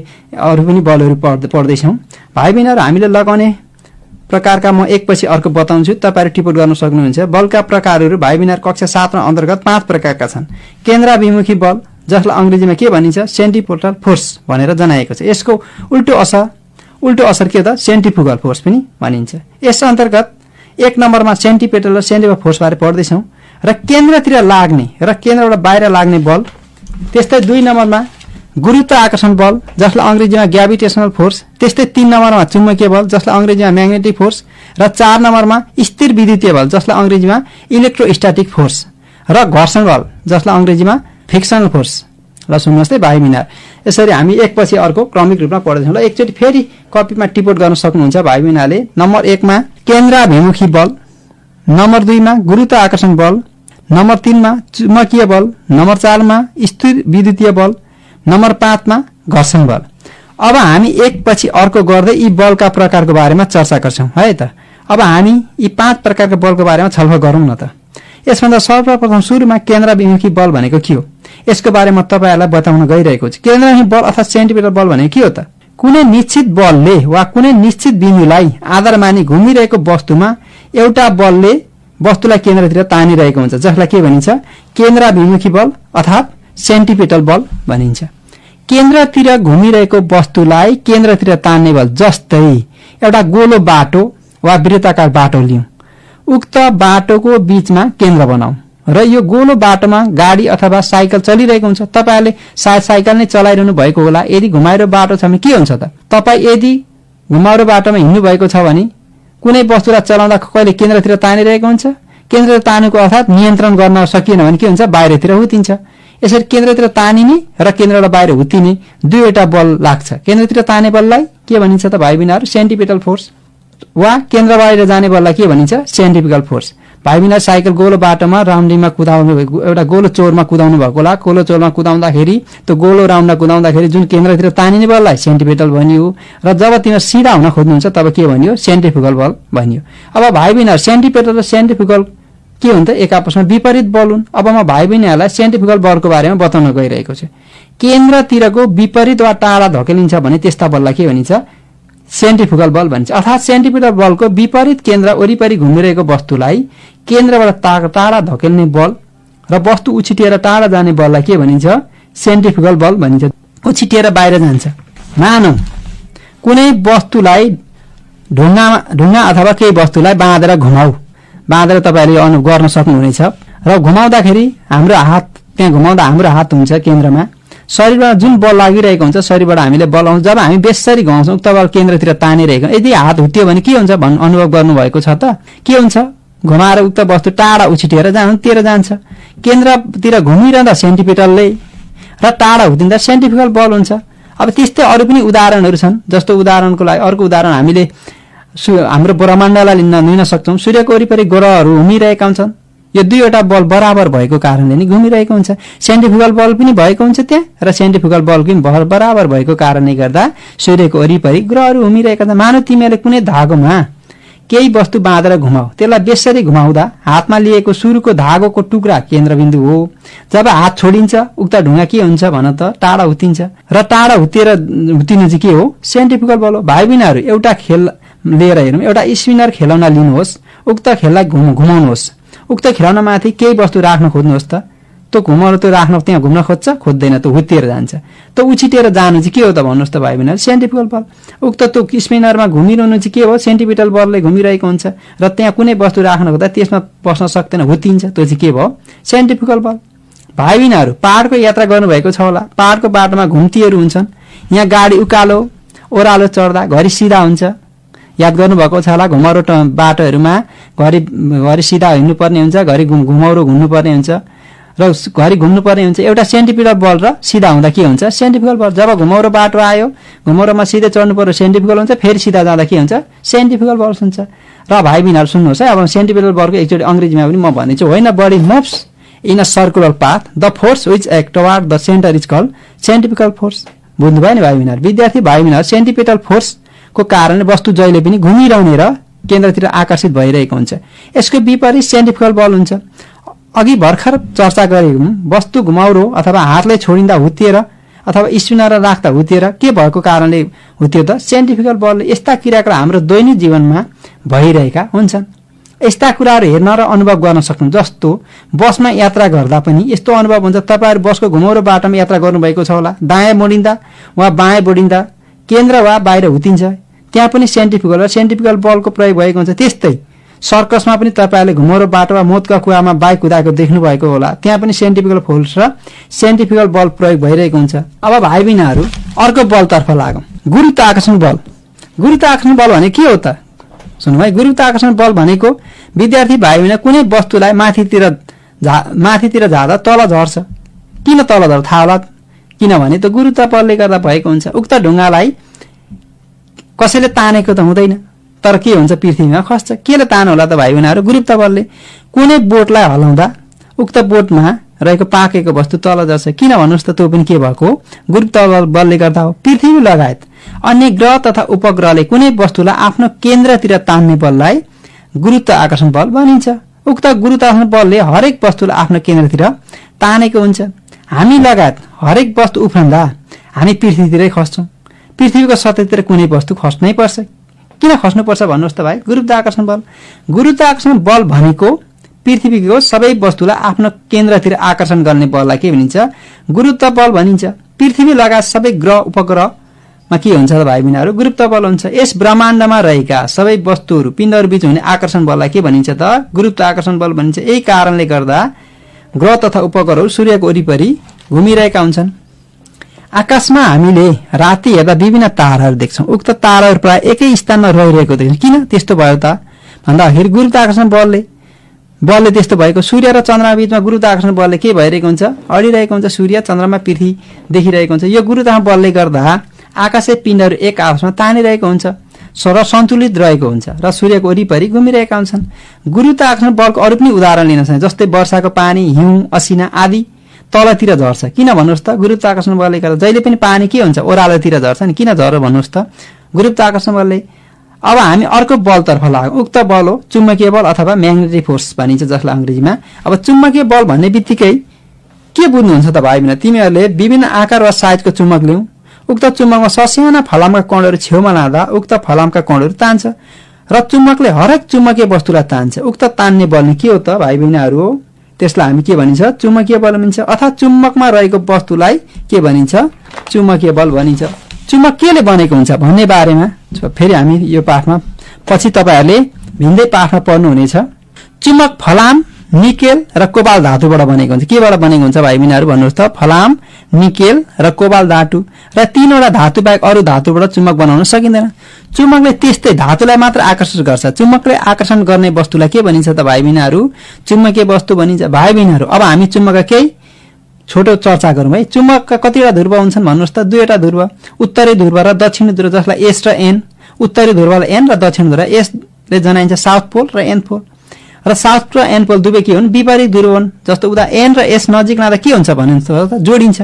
अरु पनि बलहरु पढ्दै छौं भाइ बहिनीहरु हामीले लगाउने प्रकारका म एकपछि अर्को बताउँछु तपाईहरु टिप्पणी गर्न सक्नुहुन्छ बलका प्रकारहरु भाइ बहिनीहरु कक्षा 7 मा अन्तर्गत 5 प्रकारका छन् केन्द्राभिमुखी बल जसलाई अंग्रेजीमा के भनिन्छ सेन्ट्रिपेटल फोर्स भनेर जनाएको छ यसको उल्टो असर के त सेन्ट्रिफुगल फोर्स पनि भनिन्छ यस अन्तर्गत एक नम्बरमा सेन्ट्रिपेटल र सेन्ट्रिफुगल फोर्स बारे पढ्दै छौं र केन्द्रतिर लाग्ने र केन्द्रबाट बाहिर लाग्ने बल त्यस्तै 2 नम्बरमा गुरुत्वाकर्षण बल जसलाई अंग्रेजीमा ग्रेभिटेशनल फोर्स त्यस्तै 3 नम्बरमा चुम्बकीय बल जसलाई अंग्रेजीमा म्याग्नेटिक फोर्स र 4 नम्बरमा स्थिर विद्युतीय बल जसलाई अंग्रेजीमा इलेक्ट्रोस्टैटिक फोर्स र घर्षण बल जसलाई अंग्रेजीमा फ्रिक्सनल फोर्स ल सुन्नुहोस् है भाइ बहिनी यसरी हामी एकपछि अर्को क्रमिक रूपमा पढ्दै छौं ल एकचोटी फेरि कपीमा टिप्पणी गर्न सक्नुहुन्छ भाइ बहिनीले नम्बर 1 मा केन्द्राभिमुखी बल नम्बर 2 मा गुरुत्वाकर्षण बल नम्बर 3 मा चुम्बकीय बल नम्बर 4 मा स्थिर विद्युतीय बल नम्बर 5 मा घर्षण बल अब हामी एकपछि अर्को गर्दै यी बलका प्रकारको बारेमा चर्चा गर्छौं है त अब हामी यी 5 प्रकारका बलको बारेमा छलफल गरौँ न त यसभन्दा सर्वप्रथम सुरुमा केन्द्राभिमुखी बल भनेको के हो यसको बारेमा तपाईहरुलाई बताउन गइरहेको छु केन्द्राभिमुखी बल अर्थात सेन्ट्रिपेटल बल भनेको के हो त कुनै निश्चित बलले वा कुनै निश्चित बिन्दुलाई आधार मानि घुमिरहेको वस्तुमा एउटा बलले वस्तुलाई केन्द्रतिर तानिरहेको हुन्छ जसलाई के भनिन्छ केन्द्राभिमुखी बल अर्थात सेन्ट्रिपेटल बल भनिन्छ केन्द्रतिर घुमिरहेको वस्तुलाई केन्द्रतिर तान्ने बल जस्तै एउटा गोलो बाटो वा वृत्ताकार बाटो लियौं उक्त बाटोको बीचमा केन्द्र बनाऊ र यो गोलो बाटोमा गाडी अथवा साइकल चलिरहेको हुन्छ तपाईहरुले सायद साइकल नै चलाइरहनु भएको होला यदि घुमाइरो बाटो छ भने के हुन्छ त तपाई यदि घुमाइरो बाटोमा हिँड्नु भएको छ भने कुनै वस्तुलाई चलाउँदा कहिले केन्द्रतिर तानिरहेको हुन्छ केन्द्रतिर तानेको अर्थात नियन्त्रण गर्न सकिएन भने के हुन्छ बाहिरतिर हुतिन्छ यसरी केन्द्रतिर तानिने र केन्द्रबाट बाहिर हुतिने दुईवटा बल लाग्छ केन्द्रतिर ताने बललाई के भनिन्छ त भाइ बहिनीहरु सेन्ट्रिपेटल फोर्स वा केन्द्र बाहिर जाने बललाई के भनिन्छ सेन्ट्रिफुगल फोर्स भाइ बहिनी साइकल गोलो बाटोमा राउन्डिङमा कुदाउनु भएको एउटा गोलो चोरमा कुदाउनु भएको होला गोलो चोरमा कुदाउँदाखेरि त्यो गोलो राउन्डमा कुदाउँदाखेरि जुन केन्द्रतिर तानिने बललाई सेन्ट्रिपेटल भनियो र जब तिमी सिधा हुन खोज्नुहुन्छ तब के भनियो सेन्ट्रिफुगल बल भनियो अब भाइ बहिनीहरु सेन्ट्रिपेटल र सेन्ट्रिफुगल के हुन्छ एक आपसमा विपरीत बल हुन् अब म भाइ बहिनीहरुलाई सेन्ट्रिफुगल बलको बारेमा बताउन गइरहेको छु केन्द्रतिरको विपरीत वा टाढा धकेलिन्छ भने त्यस्ता बललाई के भनिन्छ सेन्ट्रिफुगल बल भनिन्छ अर्थात सेन्ट्रिपेटल बलको विपरीत केन्द्र वरिपरि घुमिरहेको वस्तुलाई केन्द्रबाट टाढा धकेल्ने बल र वस्तु उछिटिएर टाढा जाने बललाई के भनिन्छ सेन्ट्रिफुगल बल भनिन्छ उछिटिएर बाहिर जान्छ मानौ कुनै वस्तुलाई ढुङ्गा अथवा केही वस्तुलाई बाँधेर बाँधेर तपाईँले गर्न सक्नुहुनेछ र घुमाउँदाखेरि हाम्रो हात त्यहाँ घुमाउँदा हाम्रो हात हुन्छ केन्द्रमा शरीरमा जुन बल लागिरहेको हुन्छ शरीरबाट हामीले बल आउँछ जब हामी बेसरी घुमाउँछौँ उक्त बल केन्द्रतिर तानिरहेको यदि हात हुत्यो भने के हुन्छ भन्ने अनुभव गर्नुभएको छ त के हुन्छ घुमाएर उक्त वस्तु टाढा उछिटेर जान्छ केन्द्रतिर घुमिरहँदा सेन्टिपिटलले र टाढा हुँदा सेन्ट्रिफ्युगल बल हुन्छ अब त्यस्तै अरू पनि उदाहरणहरू छन् जस्तो उदाहरणको लागि अर्को उदाहरण हामीले हाम्रो ब्रह्माण्डलाई लिन सक्छौँ सूर्यको वरिपरि ग्रहहरू घुमिरहेका हुन्छन् यो दुईवटा बल बराबर भएको कारणले नि घुमिरहेको हुन्छ सेन्ट्रिफ्युगल बल पनि भएको हुन्छ त्यहाँ र सेन्ट्रिफ्युगल बल पनि बराबर भएको कारणले गर्दा सूर्यको वरिपरि ग्रहहरू घुमिरहेका छन् मानव तिमीले कुनै धागोमा केही वस्तु बाँधेर घुमाऊ त्यसलाई बेसरी घुमाउँदा हातमा लिएको सुरुको धागोको टुक्रा केन्द्रबिन्दु हो जब हात छोडिन्छ उक्त ढुङ्गा के हुन्छ भन त टाढा हुत्तिन्छ र टाढा हुत्तिनु चाहिँ के हो सेन्ट्रिफ्युगल बल हो भाइ बहिनीहरू एउटा खेल लिएर हेरौँ एउटा स्पिनर खेलौना लिनुहोस् उक्त खेललाई घुमाउनुहोस् उक्त खेलौनामाथि केही वस्तु राख्न खोज्नुहोस् त त्यो घुमाउनु त्यो राख्न त्यहाँ घुम्न खोज्दैन त्यो हुत्तिएर जान्छ त्यो उछिटेर जानु चाहिँ के हो त भन्नुहोस् त भाइ बहिनीहरू सेन्ट्रिफ्युगल बल उक्त त्यो स्पिनरमा घुमिरहनु चाहिँ के हो सेन्ट्रिपिटल बलले घुमिरहेको हुन्छ र त्यहाँ कुनै वस्तु राख्न खोज्दा त्यसमा बस्न सक्दैन हुत्तिन्छ त्यो चाहिँ के भयो सेन्ट्रिफ्युगल बल भाइ बहिनीहरू पहाडको यात्रा गर्नुभएको छ होला पहाडको बाटोमा घुम्तीहरू हुन्छन् यहाँ गाडी उकालो ओह्रालो चढ्दा घरि सिधा हुन्छ याद गर्नुभएको छ होला घुमाउरो बाटोहरूमा घरि सिधा हिँड्नुपर्ने हुन्छ घरि घुमाउरो घुम्नुपर्ने हुन्छ र घरि घुम्नुपर्ने हुन्छ एउटा सेन्ट्रिपिटल बल र सिधा हुँदा के हुन्छ सेन्ट्रिफ्युगल बल जब घुमाउरो बाटो आयो घुमाउरोमा सिधै चढ्नु पर्यो सेन्ट्रिफ्युगल हुन्छ फेरि सिधा जाँदा के हुन्छ सेन्ट्रिफ्युगल बल हुन्छ र भाइ बहिनीहरू सुन्नुहोस् है अब सेन्ट्रिपिटल बलको एकचोटि अङ्ग्रेजीमा पनि म भन्नेछु होइन body moves in a circular path the force which act toward the center is called centripetal force बुझ्नुभयो नि भाइ बहिनीहरू विद्यार्थी भाइ बहिनीहरू सेन्ट्रिपिटल फोर्सको कारणले वस्तु जहिले पनि घुमिरहने र केन्द्रतिर आकर्षित भइरहेको हुन्छ यसको विपरीत सेन्ट्रिफ्युगल बल हुन्छ अघि भर्खर चर्चा गरेको वस्तु घुमाउरो अथवा हातले छोडिँदा हुत्तिएर अथवा स्पिनर राख्दा हुत्तिएर के भएको कारणले हुत्यो त सेन्ट्रिफ्युगल बलले यस्ता क्रियाकलाप हाम्रो दैनिक जीवनमा भइरहेका हुन्छन् यस्ता कुराहरू हेर्न र अनुभव गर्न सक्नु जस्तो बसमा यात्रा गर्दा पनि यस्तो अनुभव हुन्छ तपाईहरु बसको घुमाउरो बाटोमा यात्रा गर्नुभएको छ होला दायाँ मोडिँदा वा बायाँ मोडिँदा केन्द्र वा बाहिर हुत्तिन्छ त्यहाँ पनि सेन्ट्रिफ्युगल बलको प्रयोग भएको हुन्छ त्यस्तै सर्कसमा पनि तपाईहरुले घुमाउरो बाटो वा मोतका कुवामा बाइक कुदाएको देख्नु भएको होला त्यहाँ पनि सेन्ट्रिफ्युगल फोर्स र सेन्ट्रिफ्युगल बल प्रयोग भइरहेको हुन्छ अब भाइ बहिनीहरू अर्को बलतर्फ लागौं गुरुत्वाकर्षण बल भने के हो त सुन्नु है गुरुत्वाकर्षण बल भनेको विद्यार्थी भाइ बहिनी कुनै वस्तुलाई माथितिर झार्दा तल झर्छ किन तल झर्छ थाहा होला किनभने त गुरुत्व बलले गर्दा भएको हुन्छ उक्त ढुङ्गालाई कसैले तानेको त हुँदैन तर के हुन्छ पृथ्वीमा खस्छ केले तान होला त भाइ बहिनीहरू गुरुत्व बलले कुनै बोटलाई हलाउँदा उक्त बोटमा रहेको पाकेको वस्तु तल झर्छ किन भन्नुस् त त्यो पनि के भएको गुरुत्व बलले गर्दा हो पृथ्वी लगायत अन्य ग्रह तथा उपग्रहले कुनै वस्तुलाई आफ्नो केन्द्रतिर तान्ने बललाई गुरुत्व आकर्षण बल भनिन्छ उक्त गुरुत्वाकर्षण बलले हरेक वस्तुलाई आफ्नो केन्द्रतिर तानेको हुन्छ हामी लगायत हरेक वस्तु उफ्रँदा हामी पृथ्वीतिरै खस्छौं पृथ्वीको सतहतिर कुनै वस्तु खस्नै पर्छ किन खस्नुपर्छ भन्नुहोस् त भाइ गुरुत्वाकर्षण बल भनेको पृथ्वीको सबै वस्तुलाई आफ्नो केन्द्रतिर आकर्षण गर्ने बललाई के भनिन्छ गुरुत्व बल भनिन्छ पृथ्वी लगायत सबै ग्रह उपग्रहमा के हुन्छ त भाइ बहिनीहरू गुरुत्व बल हुन्छ यस ब्रह्माण्डमा रहेका सबै वस्तुहरू पिण्डहरू बीच हुने आकर्षण बललाई के भनिन्छ त गुरुत्वाकर्षण बल भनिन्छ यही कारणले गर्दा ग्रह तथा उपग्रहहरू सूर्यको वरिपरि घुमिरहेका हुन्छन् आकाशमा हामीले राति हेर्दा विभिन्न ताराहरू देख्छौं उक्त ताराहरू प्राय एकै स्थानमा रहिरहेको देख्छौं किन त्यस्तो भयो त भन्दाखेरि गुरुत्वाकर्षण बलले त्यस्तो भएको सूर्य र चन्द्रमा बीचमा गुरुत्वाकर्षण बलले के भइरहेको हुन्छ अडिरहेको हुन्छ सूर्य चन्द्रमा पृथ्वी देखिरहेको हुन्छ यो गुरुत्वाकर्षण बलले गर्दा आकाशे पिण्डहरू एक आपसमा तानिरहेको हुन्छ र सन्तुलित रहेको हुन्छ र सूर्यको वरिपरि घुमिरहेका हुन्छन् गुरुत्वाकर्षण बलको अरू पनि उदाहरण लिन सक्छौं जस्तै वर्षाको पानी हिउँ असिना आदि तलतिर झर्छ किन भन्नुस् त गुरुत्वाकर्षण बलले गर्दा जहिले पनि पानी के हुन्छ ओह्रालोतिर झर्छ नि किन झर्छ भन्नुस् त गुरुत्वाकर्षण बलले अब हामी अर्को बलतर्फ लागौं उक्त बल हो चुम्बकीय बल अथवा म्याग्नेटिक फोर्स भनिन्छ जसलाई अंग्रेजीमा अब चुम्बकीय बल भन्ने बित्तिकै के बुझ्नुहुन्छ त भाइ बहिनी तिमीहरूले विभिन्न आकार वा साइजको चुम्बक लिऊ उक्त चुम्बकमा ससाना फलामका कणहरू छेउमा लाँदा उक्त फलामका कणहरू तान्छ र चुम्बकले हरेक चुम्बकीय वस्तुलाई तान्छ उक्त तान्ने बल के हो त भाइ बहिनीहरू हो त्यसलाई हामी के भनिन्छ चुम्बकीय बल भनिन्छ अथवा चुम्बकमा रहेको वस्तुलाई के भनिन्छ चुम्बकीय बल भनिन्छ चुम्बक केले बनेको हुन्छ भन्ने बारेमा फेरि हामी यो पाठमा पछि तपाईहरुले भिन्दै पाठमा पढ्नुहुनेछ। चुम्बक फलाम, निकेल र कोबाल्ट धातुबाट बनेको हुन्छ। केबाट बनेको हुन्छ भाइ बहिनीहरु भन्नुहोस् त? फलाम, निकेल र कोबाल्ट धातु र तीनवटा धातु बाहेक अरु धातुबाट चुम्बक बनाउन सकिँदैन। चुम्बकले त्यस्तै धातुलाई मात्र आकर्षण गर्छ। चुम्बकले आकर्षण गर्ने वस्तुलाई के भनिन्छ त भाइ बहिनीहरु? चुम्बकीय वस्तु भनिन्छ। भाइ बहिनीहरु अब हामी चुम्बकका केही छोटो चर्चा गरौँ है। चुम्बकका कतिवटा ध्रुव हुन्छन् भन्नुहोस् त? दुईवटा ध्रुव, उत्तरी ध्रुव र दक्षिणी ध्रुव, जसलाई एस र एन। उत्तरी ध्रुवलाई एन र दक्षिणी ध्रुव एसले जनाइन्छ साउथ पोल र एन पोल। र साउथ र एन पोल दुवै के हुन्? विपरीत ध्रुव हुन्। जस्तो उदा एन र एस नजिक लाँदा के हुन्छ भन्नुहुन्छ त? जोडिन्छ।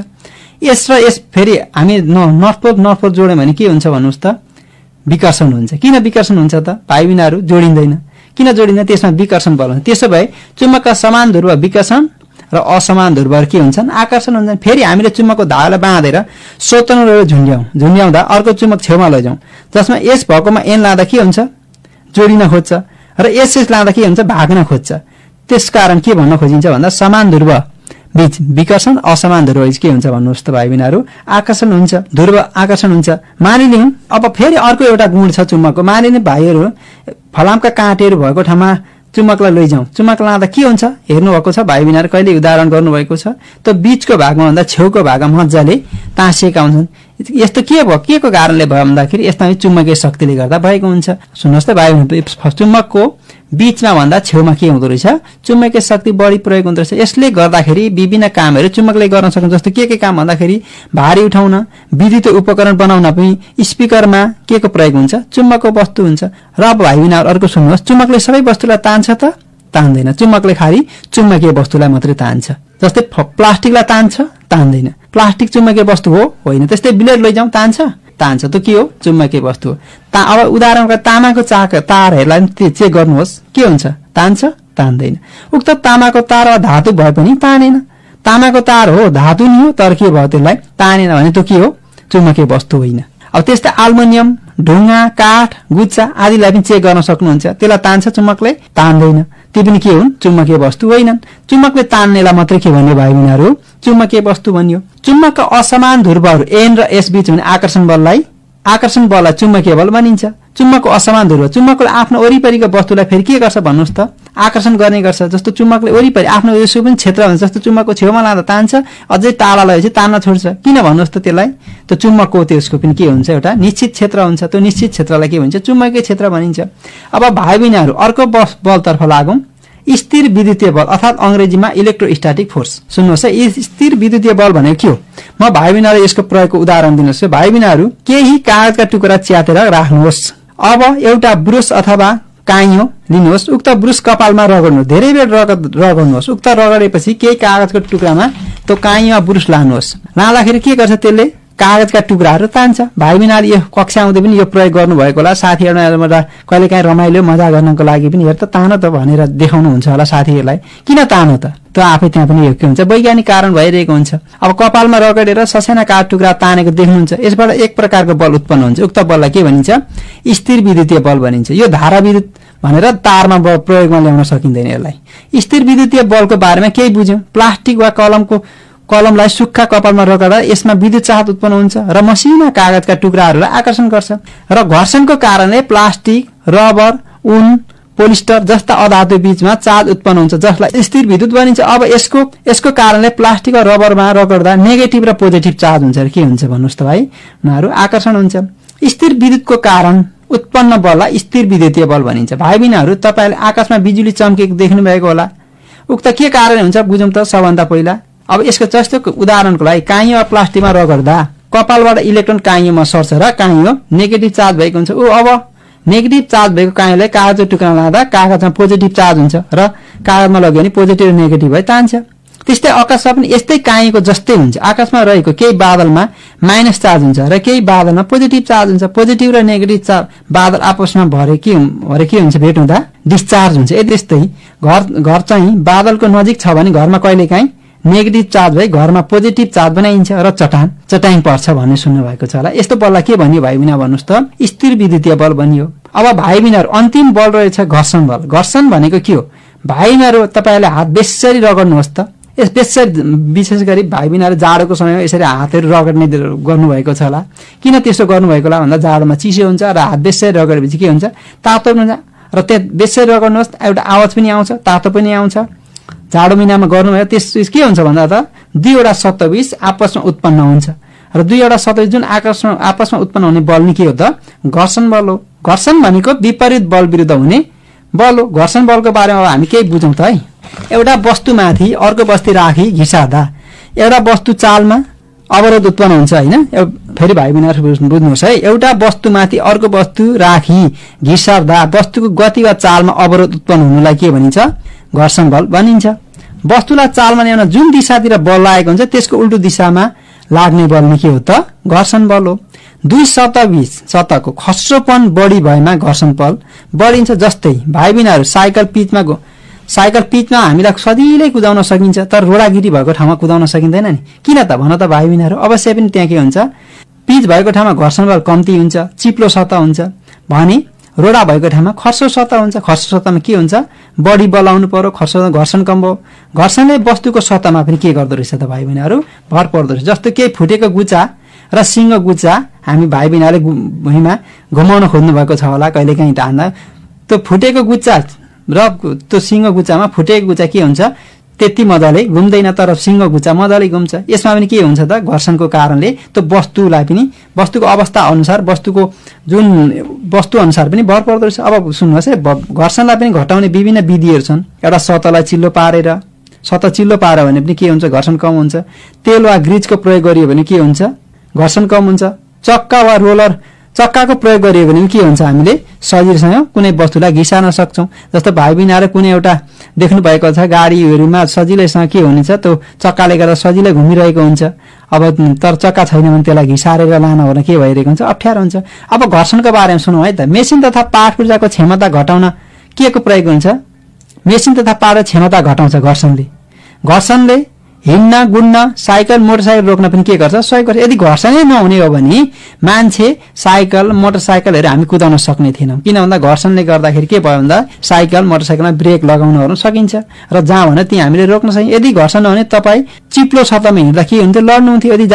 एस र एस फेरि हामी नर्थ पोल जोड्यौँ भने के हुन्छ भन्नुहोस् त? विकर्षण हुन्छ। किन विकर्षण हुन्छ त भाइ बहिनीहरु? जोडिँदैन। किन जोडिँदैन? त्यसमा विकर्षण बल हुन्छ। त्यसो भए चुम्बकका समान ध्रुव विकर्षण र असमान ध्रुवहरू के हुन्छन्? आकर्षण हुन्छन्। फेरि हामीले चुम्बकको धागालाई बाँधेर स्वतन्त्र झुन्ड्याउँदा अर्को चुम्बक छेउमा लैजाउँ, जसमा एस भएकोमा एन लाँदा के हुन्छ? जोडिन खोज्छ र एस लाँदा के हुन्छ? भाग्न खोज्छ। त्यसकारण के भन्न खोजिन्छ भन्दा समान ध्रुव बीच विकर्षण, असमान ध्रुव बीच के हुन्छ भन्नुहोस् त भाइ बहिनीहरु? आकर्षण हुन्छ। ध्रुव आकर्षण हुन्छ। मानिलिउँ अब फेरि अर्को एउटा गुण छ चुम्बकको। मानिलिउँ भाइहरु फलामका काँटेहरु भएको ठाउँमा चुम्बकलाई लैजाउँ, चुम्बक लाँदा के हुन्छ? हेर्नु भएको छ भाइ बहिनीहरु? कहिले उदाहरण गर्नु भएको छ? त्यो बीचको भागमा भन्दा छेउको भागमा मज्जाले तासिएका हुन्छन्। यस्तो के भयो? के को कारणले भयो भन्दाखेरि यसमा चुम्बकीय शक्तिले गर्दा भएको हुन्छ। सुन्नुहोस् त भाइ बहिनी, चुम्बकको बीचमा भन्दा छेउमा के हुँदो रहेछ? चुम्बकीय शक्ति बढी प्रयोग हुँदो रहेछ। यसले गर्दाखेरि विभिन्न कामहरू चुम्बकले गर्न सक्छ। जस्तो के काम भन्दाखेरि भारी उठाउन, विद्युत उपकरण बनाउन पनि स्पिकरमा के को प्रयोग हुन्छ? चुम्बकको वस्तु हुन्छ। र अब भाइ बहिनीहरु अर्को सुन्नुहोस्, चुम्बकले सबै वस्तुलाई तान्छ त? तान्दैन। चुम्बकले खाली चुम्बकीय वस्तुलाई मात्रै तान्छ। जस्तै प्लास्टिकलाई तान्छ? तान्दैन। प्लास्टिक चुम्बकीय वस्तु हो? होइन। त्यस्तै ब्लेड लैजाउँ, तान्छ? तान्छ। त के हो? चुम्बकीय वस्तु हो। अब उदाहरणको तामाको तारहरूलाई चेक गर्नुहोस्, के हुन्छ? तान्छ? तान्दैन। उक्त तामाको तार धातु भए पनि तानेन। तामाको तार हो, धातु नि हो, तर के भयो? त्यसलाई तानेन भने त्यो के हो? चुम्बकीय वस्तु होइन। अब त्यस्तै एल्युमिनियम, ढुङ्गा, काठ, गुच्छा आदिलाई पनि चेक गर्न सक्नुहुन्छ। त्यसलाई तान्छ चुम्बकले? तान्दैन। ती पनि के हुन्? चुम्बकीय वस्तु होइनन्। चुम्बकले तान्नेलाई मात्रै के भन्यो भाइ बहिनीहरु? चुम्बकीय वस्तु भन्यो। चुम्बकका असमान ध्रुवहरू एन र एस बीच हुने आकर्षण बललाई चुम्बकीय बल भनिन्छ। चुम्बकको असमान ध्रुव, चुम्बकले आफ्नो वरिपरिको वस्तुलाई फेरि के गर्छ भन्नुहोस् त? आकर्षण गर्ने गर्छ। जस्तो चुम्बकले वरिपरि आफ्नो यसो पनि क्षेत्र हुन्छ। जस्तो चुम्बकको छेउमा लाँदा तान्छ, अझै टाढा लगेपछि तान्न छोड्छ। किन भन्नुहोस् त? त्यसलाई त्यो चुम्बकको त्यसको पनि के हुन्छ? एउटा निश्चित क्षेत्र हुन्छ। त्यो निश्चित क्षेत्रलाई के भन्छ? चुम्बकीय क्षेत्र भनिन्छ। अब भाइ बहिनीहरु अर्को बलतर्फ लागौं। स्थिर विद्युतीय बल अर्थात अंग्रेजीमा इलेक्ट्रोस्टैटिक फोर्स। सुन्नुहोस् है, स्थिर विद्युतीय बल भनेको के हो? म भाइ बहिनीहरुलाई यसको प्रयोगको उदाहरण दिन्छु। भाइ बहिनीहरु केही कागजका टुक्रा च्यातेर राख्नुहोस्। अब एउटा ब्रुस अथवा काइयो लिनुहोस्। उक्त ब्रुस कपालमा रगड्नुहोस्। धेरै बेर रगड्नुहोस्। उक्त रगडेपछि केही कागजको टुक्रामा त्यो काइयोमा ब्रुस लानुहोस्। लाँदाखेरि के गर्छ? त्यसले कागजका टुक्राहरू तान्छ। भाइ बहिनीहरु यो कक्षा आउँदै पनि यो प्रयोग गर्नु भएको होला। साथीहरुलाई कहिलेकाहीँ रमाइलो मजा गर्नको लागि पनि हेर त तान त भनेर देखाउनु हुन्छ होला साथीहरुलाई। किन तान त? त्यो आफै त्यहाँ पनि यो के हुन्छ? वैज्ञानिक कारण भइरहेको हुन्छ। अब कपालमा रगडेर ससाना काठ टुक्रा तानेको देख्नुहुन्छ। यसबाट एक प्रकारको बल उत्पन्न हुन्छ। उक्त बललाई के भनिन्छ? स्थिर विद्युतीय बल भनिन्छ। यो धारा विद्युत भनेर तारमा प्रयोगमा ल्याउन सकिँदैन। यसलाई स्थिर विद्युतीय बलको बारेमा केही बुझ्यौं। प्लास्टिक वा कलमलाई सुक्खा कपालमा रगड्दा यसमा विद्युत चार्ज उत्पन्न हुन्छ र मसिना कागजका टुक्राहरूलाई आकर्षण गर्छ। र घर्षणको कारणले प्लास्टिक, रबर, ऊन, पोलिस्टर जस्ता अधातु बीचमा चार्ज उत्पन्न हुन्छ, जसलाई स्थिर विद्युत भनिन्छ। अब यसको कारणले प्लास्टिक वा रबरमा रगड्दा नेगेटिभ र पोजिटिभ चार्ज हुन्छ। के हुन्छ भन्नुहोस् त भाइ? उनीहरू आकर्षण हुन्छ। स्थिर विद्युतको कारण उत्पन्न बललाई स्थिर विद्युतीय बल भनिन्छ। भाइ बहिनीहरु तपाईले आकाशमा बिजुली चम्केको देख्नु भएको होला। उक्त के कारण हुन्छ बुझौं त सबभन्दा पहिला। अब यसको जस्तो उदाहरणको लागि काइयो वा प्लास्टिकमा रगड्दा कपालबाट इलेक्ट्रोन काइयोमा सर्छ र काइयो नेगेटिभ चार्ज भएको हुन्छ। अब नेगेटिभ चार्ज भएको काइयोलाई कागजको टुक्रा लाँदा कागजमा पोजिटिभ चार्ज हुन्छ र कागजमा लग्यो भने पोजिटिभ र नेगेटिभ भइ तान्छ। त्यस्तै आकाशमा पनि यस्तै काइयोको जस्तै हुन्छ। आकाशमा रहेको केही बादलमा माइनस चार्ज हुन्छ र केही बादलमा पोजिटिभ चार्ज हुन्छ। पोजिटिभ र नेगेटिभ चार्ज बादल आपसमा भरे के हुन्छ? भेट हुँदा डिस्चार्ज हुन्छ। त्यस्तै घर चाहिँ बादलको नजिक छ भने घरमा कहिलेकाहीँ नेगेटिभ चार्ज भई घरमा पोजिटिभ चार्ज बनाइन्छ र चट्याङ पर्छ भन्ने सुन्नु भएको छ होला। यस्तो बललाई के भनियो भाइ बहिनी भन्नुहोस् त? स्थिर विद्युतीय बल भनियो। अब भाइ बहिनीहरु अन्तिम बल रहेछ घर्षण बल। घर्षण भनेको के हो? भाइ बहिनीहरु तपाईले हात बेसरी रगड्नुहोस् त। विशेष गरी भाइ बहिनीहरु जाडोको समयमा यसरी हातहरु रगड्ने गर्नुभएको छ होला। किन त्यसो गर्नुभएको होला भन्दा जाडोमा चिसो हुन्छ र हात बेसरी रगडेपछि के हुन्छ, तातो हुन्छ र त्यो बेसरी रगड्नुहोस् एउटा आवाज पनि आउँछ, तातो पनि आउँछ। जाडो महिनामा गर्नुभयो त्यस के हुन्छ भन्दा त दुईवटा सतह बीच आपसमा उत्पन्न हुन्छ र दुईवटा सतह जुन आपसमा उत्पन्न हुने बल नि के हो त, घर्षण बल हो। घर्षण भनेको विपरीत बल विरुद्ध हुने बल हो। घर्षण बलको बारेमा हामी केही बुझौँ त है। एउटा वस्तुमाथि अर्को वस्तु राखी घिसार्दा एउटा वस्तु चालमा अवरोध उत्पन्न हुन्छ हैन। फेरि भाइ बहिनीहरु बुझ्नुहोस् है, एउटा वस्तुमाथि अर्को वस्तु राखी घिसार्दा वस्तुको गति वा चालमा अवरोध उत्पन्न हुनुलाई के भनिन्छ, घर्षण बल भनिन्छ। वस्तुलाई चालमा ल्याउन जुन दिशातिर बल लागेको हुन्छ त्यसको उल्टो दिशामा लाग्ने बल नि के हो त, घर्षण बल हो। दुई सतह बीच सतहको खस्रोपन बढी भएमा घर्षण बल बढिन्छ। जस्तै भाइ बहिनीहरु साइकल पिचमा हामीलाई सजिलै कुदाउन सकिन्छ, तर रोडागिरी भएको ठाउँमा कुदाउन सकिँदैन नि। किन त भन त भाइ बहिनीहरु, अवश्य पनि त्यहाँ के हुन्छ, पिच भएको ठाउँमा घर्षण बल कम्ती हुन्छ, चिप्लो सतह हुन्छ भने रोडा भएको ठाउँमा खर्सो सतह हुन्छ। खर्सो सतहमा के हुन्छ, बढी बल आउनु पर्यो, घर्षण कम भयो। घर्षणले वस्तुको सतहमा पनि के गर्दो रहेछ त भाइ बहिनीहरु, भर पर्दो रहेछ। जस्तो केही फुटेको गुच्चा र सिंह गुच्चा हामी भाइ बहिनीहरुले भुइँमा घुमाउन खोज्नु भएको छ होला कहिलेकाहीँ टाढ्दा, त्यो फुटेको गुच्चा र त्यो सिंह गुच्चामा फुटेको गुच्चा के हुन्छ, त्यति मजाले घुम्दैन, तर सिंह गुच्चा मजाले घुम्छ। यसमा पनि के हुन्छ त, घर्षणको कारणले त्यो वस्तुलाई पनि वस्तुको अवस्था अनुसार वस्तुको जुन वस्तु अनुसार पनि भर पर्दो रहेछ। अब सुन्नुहोस् है, घर्षणलाई पनि घटाउने विभिन्न विधिहरू छन्। एउटा सतहलाई चिल्लो पारेर, सतह चिल्लो पार्यो भने पनि के हुन्छ, घर्षण कम हुन्छ। तेल वा ग्रिजको प्रयोग गरियो भने के हुन्छ, घर्षण कम हुन्छ। चक्का वा रोलर चक्काको प्रयोग गरियो भने के हुन्छ, हामीले सजिलोसँग कुनै वस्तुलाई घिसार्न सक्छौं। जस्तो भाइ बहिनीहरु कुनै एउटा देख्नु भएको छ गाडीहरुमा सजिलैसँग के हुन्छ, त्यो चक्काले गर्दा सजिलै घुमिरहेको हुन्छ। अब तर चक्का छैन भने त्यसलाई घिसारेर लान भने के भइरहेको हुन्छ, अप्ठ्यारो हुन्छ। अब घर्षणको बारेमा सुनौं है त। मेसिन तथा पाठ ऊर्जाको क्षमता घटाउन के को प्रयोग हुन्छ, मेसिन तथा पाठको क्षमता घटाउँछ घर्षणले। घर्षणले हिँड्न गुड्न साइकल मोटरसाइकल रोक्न पनि के गर्छ, सहयोग गर्छ। यदि घर्षणै नहुने हो भने मान्छे साइकल मोटरसाइकलहरु हामी कुदाउन सक्ने थिएनौं। किन भन्दा घर्षणले गर्दाखेरि के भयो भन्दा साइकल मोटरसाइकलमा ब्रेक लगाउन सकिन्छ र जहाँ भने त्यहाँ हामीले रोक्न सकिन्छ। यदि घर्षण नहुने तपाई चिप्लो सतहमा हिँड्दा के हुन्थ्यो, लड्नुहुन्थ्यो। यदि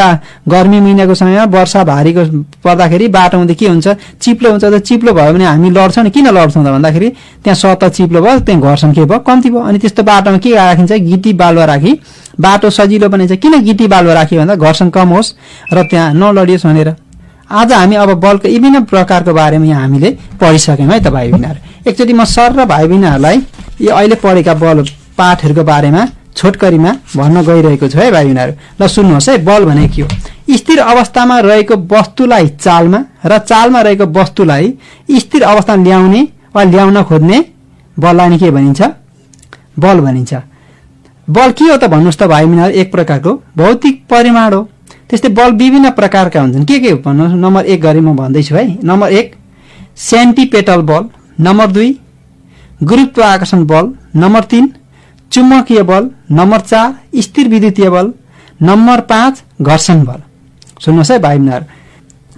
गर्मी महिनाको समयमा वर्षा भारीको पर्दाखेरि बाटो हुँदै के हुन्छ, चिप्लो हुन्छ। त चिप्लो भयो भने हामी लड्छौं नि। किन लड्छौं त भन्दाखेरि त्यहाँ सतह चिप्लो भयो, त्यहाँ घर्षण के भयो, कम्ती भयो। अनि त्यस्तो बाटोमा के राखिन्छ, गिटी बालुवा राखी बाटो सजिलो बनिन्छ। किन गिटी बालुवा राखियो भन्दा घर्षण कम होस् र त्यहाँ नलडियोस् भनेर। आज हामी अब बलको विभिन्न प्रकारको बारेमा यहाँ हामीले पढिसक्यौं है त भाइ बहिनीहरु। एकचोटि म सर र भाइ बहिनीहरुलाई यो अहिले पढेका बल पाठहरुको बारेमा छोटकरीमा भन्न गइरहेको छु है भाइ बहिनीहरु। ल सुन्नुहोस् है, बल भनेको के हो। स्थिर अवस्थामा रहेको वस्तुलाई चालमा र चालमा रहेको वस्तुलाई स्थिर अवस्थामा ल्याउने वा ल्याउन खोज्ने बललाई के भनिन्छ, बल भनिन्छ। बल के हो त भन्नुस् त भाइ बहिनीहरु, एक प्रकारको भौतिक परिमाण हो। त्यस्तै बल विभिन्न प्रकारका हुन्छन्। के हो भन्नु, नम्बर 1 गरी म भन्दैछु है। नम्बर 1 सेन्टिपेटल बल, नम्बर 2 गुरुत्वाकर्षण बल, नम्बर 3 चुम्बकीय बल, नम्बर 4 स्थिर विद्युतीय बल, नम्बर 5 घर्षण बल। सुन्नुहोस् है भाइ बहिनीहरु,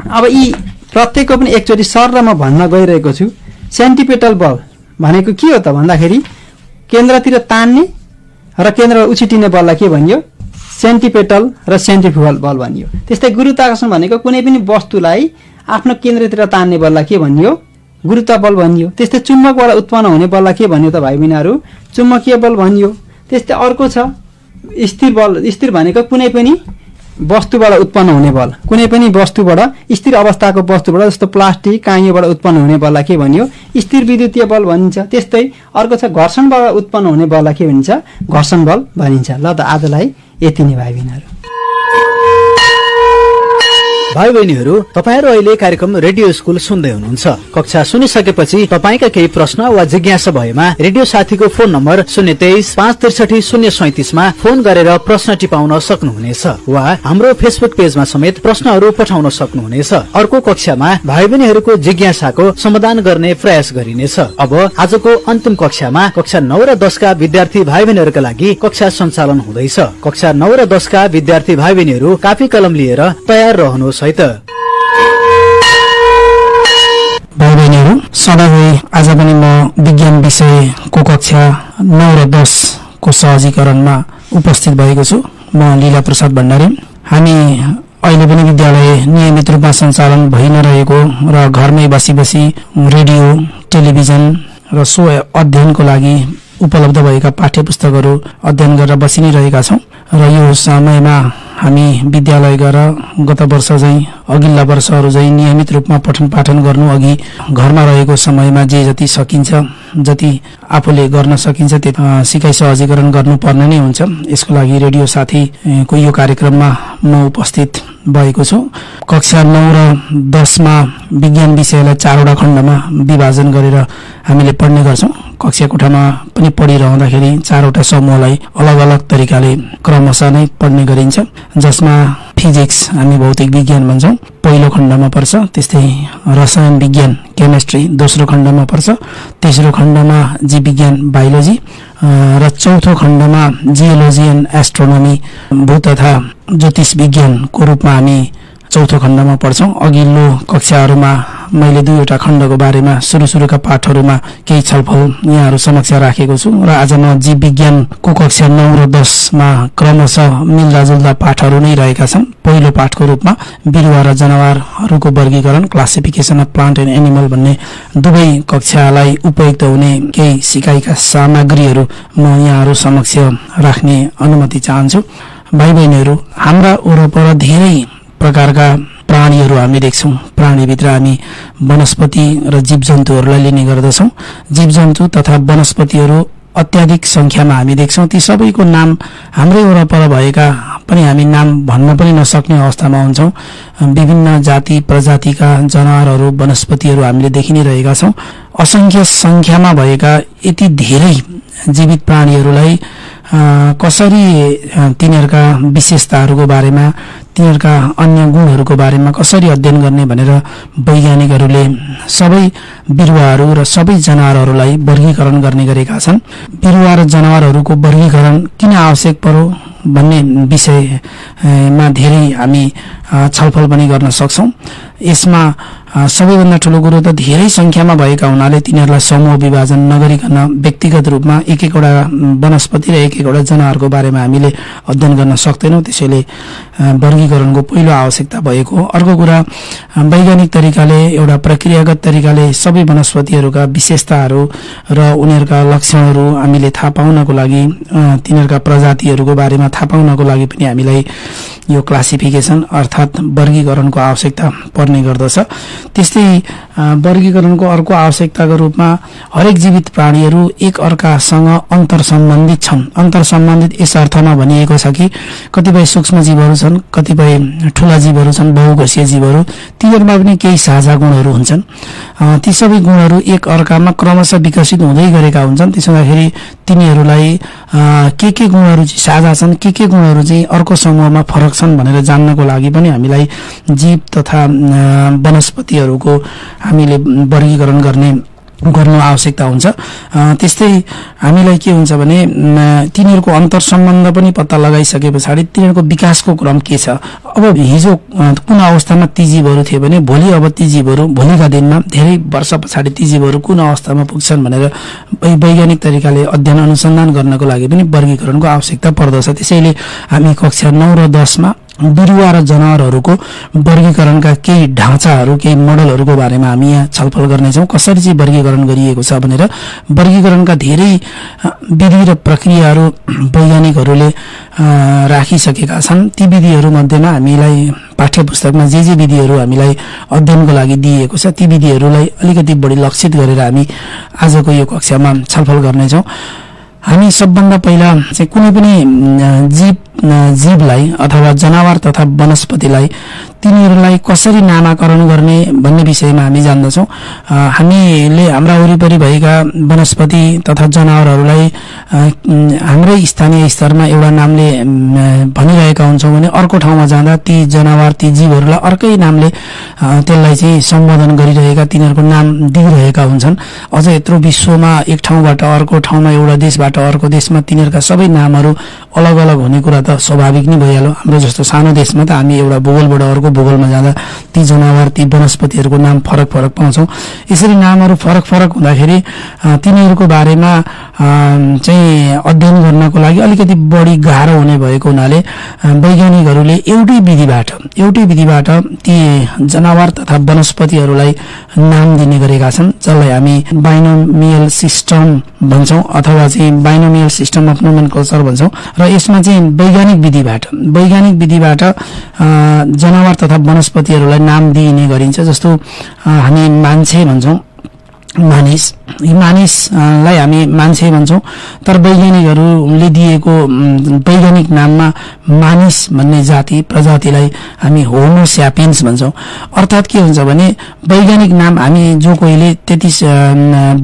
अब यी प्रत्येकको पनि एकचोटि सर र म भन्न गइरहेको छु। सेन्टिपेटल बल भनेको के हो त भन्दाखेरि केन्द्रतिर तान्ने र केन्द्र उछिटिने बललाई के भनियो, सेन्टिपेटल र सेन्ट्रिफ्युगल बल भनियो। त्यस्तै गुरुत्वाकर्षण भनेको कुनै पनि वस्तुलाई आफ्नो केन्द्रतिर तान्ने बललाई के भनियो, गुरुत्व बल भनियो। त्यस्तै चुम्बकबाट उत्पन्न हुने बललाई के भनियो त भाइ बहिनीहरु, चुम्बकीय बल भनियो। त्यस्तै अर्को छ स्थिर बल। स्थिर भनेको कुनै पनि वस्तुबाट उत्पन्न हुने बल, कुनै पनि वस्तुबाट स्थिर अवस्थाको वस्तुबाट जस्तो प्लास्टिक काइँयोबाट उत्पन्न हुने बललाई के भनियो, स्थिर विद्युतीय बल भनिन्छ। त्यस्तै अर्को छ घर्षणबाट उत्पन्न हुने बललाई के भनिन्छ, घर्षण बल भनिन्छ। ल त आजलाई यति नै भाइ बहिनीहरु। भाइ बहिनीहरु, तपाईहरु अहिले कार्यक्रम रेडियो स्कुल सुन्दै हुनुहुन्छ। कक्षा सुनिसकेपछि तपाईका केही प्रश्न वा जिज्ञासा भएमा रेडियो साथीको फोन नम्बर 023-563-037 मा फोन गरेर प्रश्न टिपाउन सक्नुहुनेछ वा हाम्रो फेसबुक पेजमा समेत प्रश्नहरू पठाउन सक्नुहुनेछ। अर्को कक्षामा भाइ बहिनीहरुको जिज्ञासाको समाधान गर्ने प्रयास गरिनेछ। अब आजको अन्तिम कक्षामा कक्षा 9 र 10 का विद्यार्थी भाइ बहिनीहरुका लागि कक्षा सञ्चालन हुँदैछ। कक्षा 9 र 10 का विद्यार्थी भाइ बहिनीहरु कापी कलम लिएर तयार रहनुहोस् है त। भाइ बहिनीहरु, सधैँ आज पनि म विज्ञान विषयको कक्षा 9 र 10 को सहजीकरणमा उपस्थित भएको छु। म लीला प्रसाद भण्डारी। हामी अहिले पनि विद्यालय नियमित रूपमा सञ्चालन भइ नरहेको र घरमै बसी बसी रेडियो, टेलिभिजन र सो अध्ययनको लागि उपलब्ध भएका पाठ्य पुस्तकहरू अध्ययन गरेर बसि नै रहेका छौँ र यो समयमा हामी विद्यालय गएर गत वर्ष चाहिँ अघिल्ला वर्षहरू चाहिँ नियमित रूपमा पठन पाठन गर्नु अघि घरमा रहेको समयमा जे जति सकिन्छ, जति आफूले गर्न सकिन्छ त्यो सिकाइ सहजीकरण गर्नुपर्ने नै हुन्छ। यसको लागि रेडियो साथीको यो कार्यक्रममा म उपस्थित भएको छु। कक्षा 9 र 10 मा विज्ञान विषयलाई 4 वटा खण्डमा विभाजन गरेर हामीले पढ्ने गर्छौं। कक्षा कोठामा पनि पढिरहँदाखेरि 4 वटा समूहलाई अलग अलग तरिकाले क्रमशः नै पढ्ने गरिन्छ, जसमा फिजिक्स हामी भौतिक विज्ञान भन्छौं पहिलो खण्डमा पर्छ, त्यस्तै रसायन विज्ञान केमिस्ट्री दोस्रो खण्डमा पर्छ, तेस्रो खण्डमा जीव विज्ञान बायोलोजी र चौथो खण्डमा जियोलोजी एन्ड एस्ट्रोनोमी भू तथा ज्योतिष विज्ञानको रूपमा हामी चौथो खण्डमा पढ्छौं। अघिल्लो कक्षाहरूमा मैले 2 वटा खण्डको बारेमा सुरुका पाठहरूमा केही छलफल यहाँहरू समक्ष राखेको छु र आज म जीव विज्ञानको कक्षा 9 र 10 मा क्रमशः मिल्दाजुल्दा पाठहरू नै रहेका छन्। पहिलो पाठको रूपमा बिरुवा र जनावरहरूको वर्गीकरण, classification of plant and animal भन्ने दुवै कक्षालाई उपयुक्त हुने केही सिकाइका सामग्रीहरू म यहाँहरू समक्ष राख्ने अनुमति चाहन्छु। भाइ बहिनीहरू, हाम्रा वरपर धेरै प्रकारका प्राणीहरू हामी देख्छौं। प्राणीभित्र हामी वनस्पति र जीवजन्तुहरूलाई लिने गर्दछौं। जीवजन्तु तथा वनस्पतिहरू अत्याधिक संख्यामा हामी देख्छौं। ती सबैको नाम हाम्रै वरपर भएका पनि हामी नाम भन्न पनि नसक्ने अवस्थामा हुन्छौं। विभिन्न जाति प्रजातिका जनावरहरू, वनस्पतिहरू हामीले देखि नै रहेका छौं। असंख्य संख्यामा भएका यति धेरै जीवित प्राणीहरूलाई कसरी तिनीहरूका विशेषताहरूको बारेमा, तिनीहरूका अन्य गुणहरूको बारेमा कसरी अध्ययन गर्ने भनेर वैज्ञानिकहरूले सबै बिरुवाहरू र सबै जनावरहरूलाई वर्गीकरण गर्ने गरेका छन्। बिरुवा र जनावरहरूको वर्गीकरण किन आवश्यक पर्यो भन्ने विषयमा धेरै हामी छलफल पनि गर्न सक्छौं। यसमा सबैभन्दा ठूलो कुरो त धेरै संख्यामा भएका हुनाले तिनीहरूलाई समूह विभाजन नगरिकन व्यक्तिगत रूपमा एक एकवटा वनस्पति र एक एकवटा जनावरको बारेमा हामीले अध्ययन गर्न सक्दैनौं। त्यसैले वर्गीकरणको पहिलो आवश्यकता भएको। अर्को कुरा, वैज्ञानिक तरिकाले एउटा प्रक्रियागत तरिकाले सबै वनस्पतिहरूका विशेषताहरू र उनीहरूका लक्षणहरू हामीले थाहा पाउनको लागि, तिनीहरूका प्रजातिहरूको बारेमा थाहा पाउनको लागि पनि हामीलाई यो क्लासिफिकेसन अर्थात वर्गीकरणको आवश्यकता पर्ने गर्दछ। त्यस्तै वर्गीकरणको अर्को आवश्यकताको रूपमा हरेक जीवित प्राणीहरू एक अर्कासँग अन्तर सम्बन्धित छन्। अन्तर सम्बन्धित यस अर्थमा भनिएको छ कि कतिपय सूक्ष्म जीवहरू छन्, कतिपय ठूला जीवहरू छन्, बहुकोषीय जीवहरू, तिनीहरूमा पनि केही साझा गुणहरू हुन्छन्। ती सबै गुणहरू एक अर्कामा क्रमशः विकसित हुँदै गरेका हुन्छन्। त्यसो हुँदाखेरि तिनीहरूलाई के गुणहरू चाहिँ साझा छन्, के गुणहरू चाहिँ अर्को समूहमा फरक छन् भनेर जान्नको लागि पनि हामीलाई जीव तथा वनस्पतिहरूको हामीले वर्गीकरण गर्नु आवश्यकता हुन्छ। त्यस्तै हामीलाई के हुन्छ भने तिनीहरूको अन्तर सम्बन्ध पनि पत्ता लगाइसके पछाडि तिनीहरूको विकासको क्रम के छ। अब हिजो कुन अवस्थामा ती जीवहरू थिए भने भोलि अब ती जीवहरू, भोलिका दिनमा धेरै वर्ष पछाडि ती जीवहरू कुन अवस्थामा पुग्छन् भनेर वैज्ञानिक तरिकाले अध्ययन अनुसन्धान गर्नको लागि पनि वर्गीकरणको आवश्यकता पर्दछ। त्यसैले हामी कक्षा 9 र 10 मा बिरुवा र जनावरहरूको वर्गीकरणका केही ढाँचाहरू, केही मोडलहरूको बारेमा हामी यहाँ छलफल गर्नेछौँ। कसरी चाहिँ वर्गीकरण गरिएको छ भनेर वर्गीकरणका धेरै विधि र प्रक्रियाहरू वैज्ञानिकहरूले राखिसकेका छन्। ती विधिहरू मध्येमा हामीलाई पाठ्य पुस्तकमा जे विधिहरू हामीलाई अध्ययनको लागि दिइएको छ ती विधिहरूलाई अलिकति बढी लक्षित गरेर हामी आजको यो कक्षामा छलफल गर्नेछौँ। हामी सबभन्दा पहिला चाहिँ कुनै पनि जीवलाई अथवा जनावर तथा वनस्पतिलाई तिनीहरूलाई कसरी नामाकरण गर्ने भन्ने विषयमा हामी जान्दछौँ। हामीले हाम्रा वरिपरि भएका वनस्पति तथा जनावरहरूलाई हाम्रै स्थानीय स्तरमा एउटा नामले भनिरहेका हुन्छौँ भने अर्को ठाउँमा जाँदा ती जनावर, ती जीवहरूलाई अर्कै नामले त्यसलाई चाहिँ सम्बोधन गरिरहेका, तिनीहरूको नाम दिइरहेका हुन्छन्। अझ यत्रो विश्वमा एक ठाउँबाट अर्को ठाउँमा, एउटा देशबाट अर्को देशमा तिनीहरूका सबै नामहरू अलग अलग हुने कुरा त स्वाभाविक नै भइहाल्यो। हाम्रो जस्तो सानो देशमा त हामी एउटा भूगोलबाट अर्को भूगोलमा जाँदा ती जनावर, ती वनस्पतिहरूको नाम फरक फरक पाउँछौँ। यसरी नामहरू फरक फरक हुँदाखेरि तिनीहरूको बारेमा चाहिँ चाहिँ अध्ययन गर्नको लागि अलिकति बढी गाह्रो हुने भएको हुनाले वैज्ञानिकहरूले एउटै विधिबाट ती जनावर तथा वनस्पतिहरूलाई नाम दिने गरेका छन्, जसलाई हामी बाइनोमियल सिस्टम भन्छौँ अथवा चाहिँ बाइनोमियल सिस्टम अफ नोमेनक्लेचर भन्छौँ। र यसमा चाहिँ वैज्ञानिक विधिबाट जनावर तथा वनस्पतिहरूलाई नाम दिइने गरिन्छ। जस्तो हामी मान्छे भन्छौँ, मानिसलाई हामी मान्छे भन्छौँ, तर वैज्ञानिकहरूले दिएको वैज्ञानिक नाममा मानिस भन्ने प्रजातिलाई हामी होमो स्यापियन्स भन्छौँ। अर्थात् के हुन्छ भने वैज्ञानिक नाम हामी जो कोहीले त्यति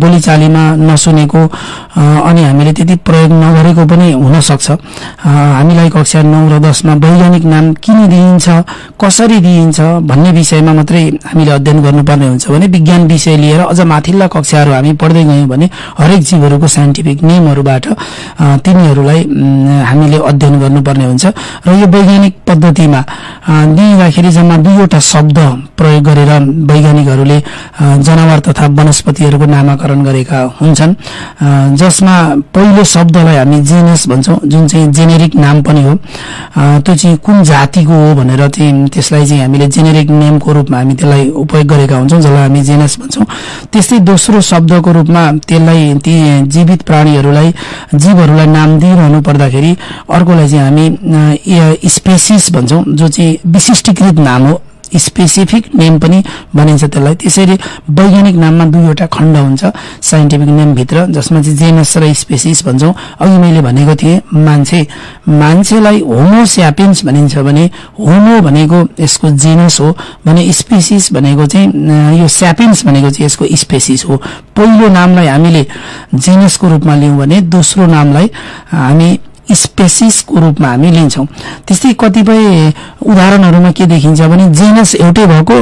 बोलीचालीमा नसुनेको अनि हामीले त्यति प्रयोग नगरेको पनि हुन सक्छ। हामीलाई कक्षा 9 र 10 मा वैज्ञानिक नाम किन दिइन्छ, कसरी दिइन्छ भन्ने विषयमा मात्रै हामीले अध्ययन गर्नुपर्ने हुन्छ भने विज्ञान विषय लिएर अझ माथिल्ला कक्षाहरू हामी पढ्दै गयौँ भने हरेक जीवहरूको साइन्टिफिक नेमहरूबाट तिनीहरूलाई हामीले अध्ययन गर्नुपर्ने हुन्छ। र यो वैज्ञानिक पद्धतिमा दिँदाखेरि जम्मा 2वटा शब्द प्रयोग गरेर वैज्ञानिकहरूले जनावर तथा वनस्पतिहरूको नामाकरण गरेका हुन्छन्, जसमा पहिलो शब्दलाई हामी जेनस भन्छौँ, जुन चाहिँ जेनेरिक नाम पनि हो। त्यो चाहिँ कुन जातिको हो भनेर चाहिँ त्यसलाई चाहिँ हामीले जेनेरिक नेमको रूपमा हामी त्यसलाई उपयोग गरेका हुन्छौँ, जसलाई हामी जेनस भन्छौँ। त्यस्तै दोस्रो शब्दको रूपमा त्यसलाई ती जीवित प्राणीहरूलाई जीवहरूलाई नाम दिइरहनु पर्दाखेरि अर्कोलाई चाहिँ हामी स्पेसिस भन्छौँ, जो चाहिँ विशिष्टीकृत नाम हो, स्पेसिफिक नेम पनि भनिन्छ त्यसलाई। त्यसैले वैज्ञानिक नाममा 2वटा खण्ड हुन्छ साइन्टिफिक नेमभित्र, जसमा चाहिँ जेनस र स्पेसिस भन्छौँ। अघि मैले भनेको थिएँ मान्छेलाई होमो स्यापियन्स भनिन्छ भने होमो भनेको यसको जेनस हो भने स्पेसिस भनेको चाहिँ यो स्यापियन्स भनेको चाहिँ यसको स्पेसिस हो। पहिलो नामलाई हामीले जेनसको रूपमा लियौँ भने दोस्रो नामलाई हामी स्पेसिसको रूपमा हामी लिन्छौँ। त्यस्तै कतिपय उदाहरणहरूमा के देखिन्छ भने जेनस एउटै भएको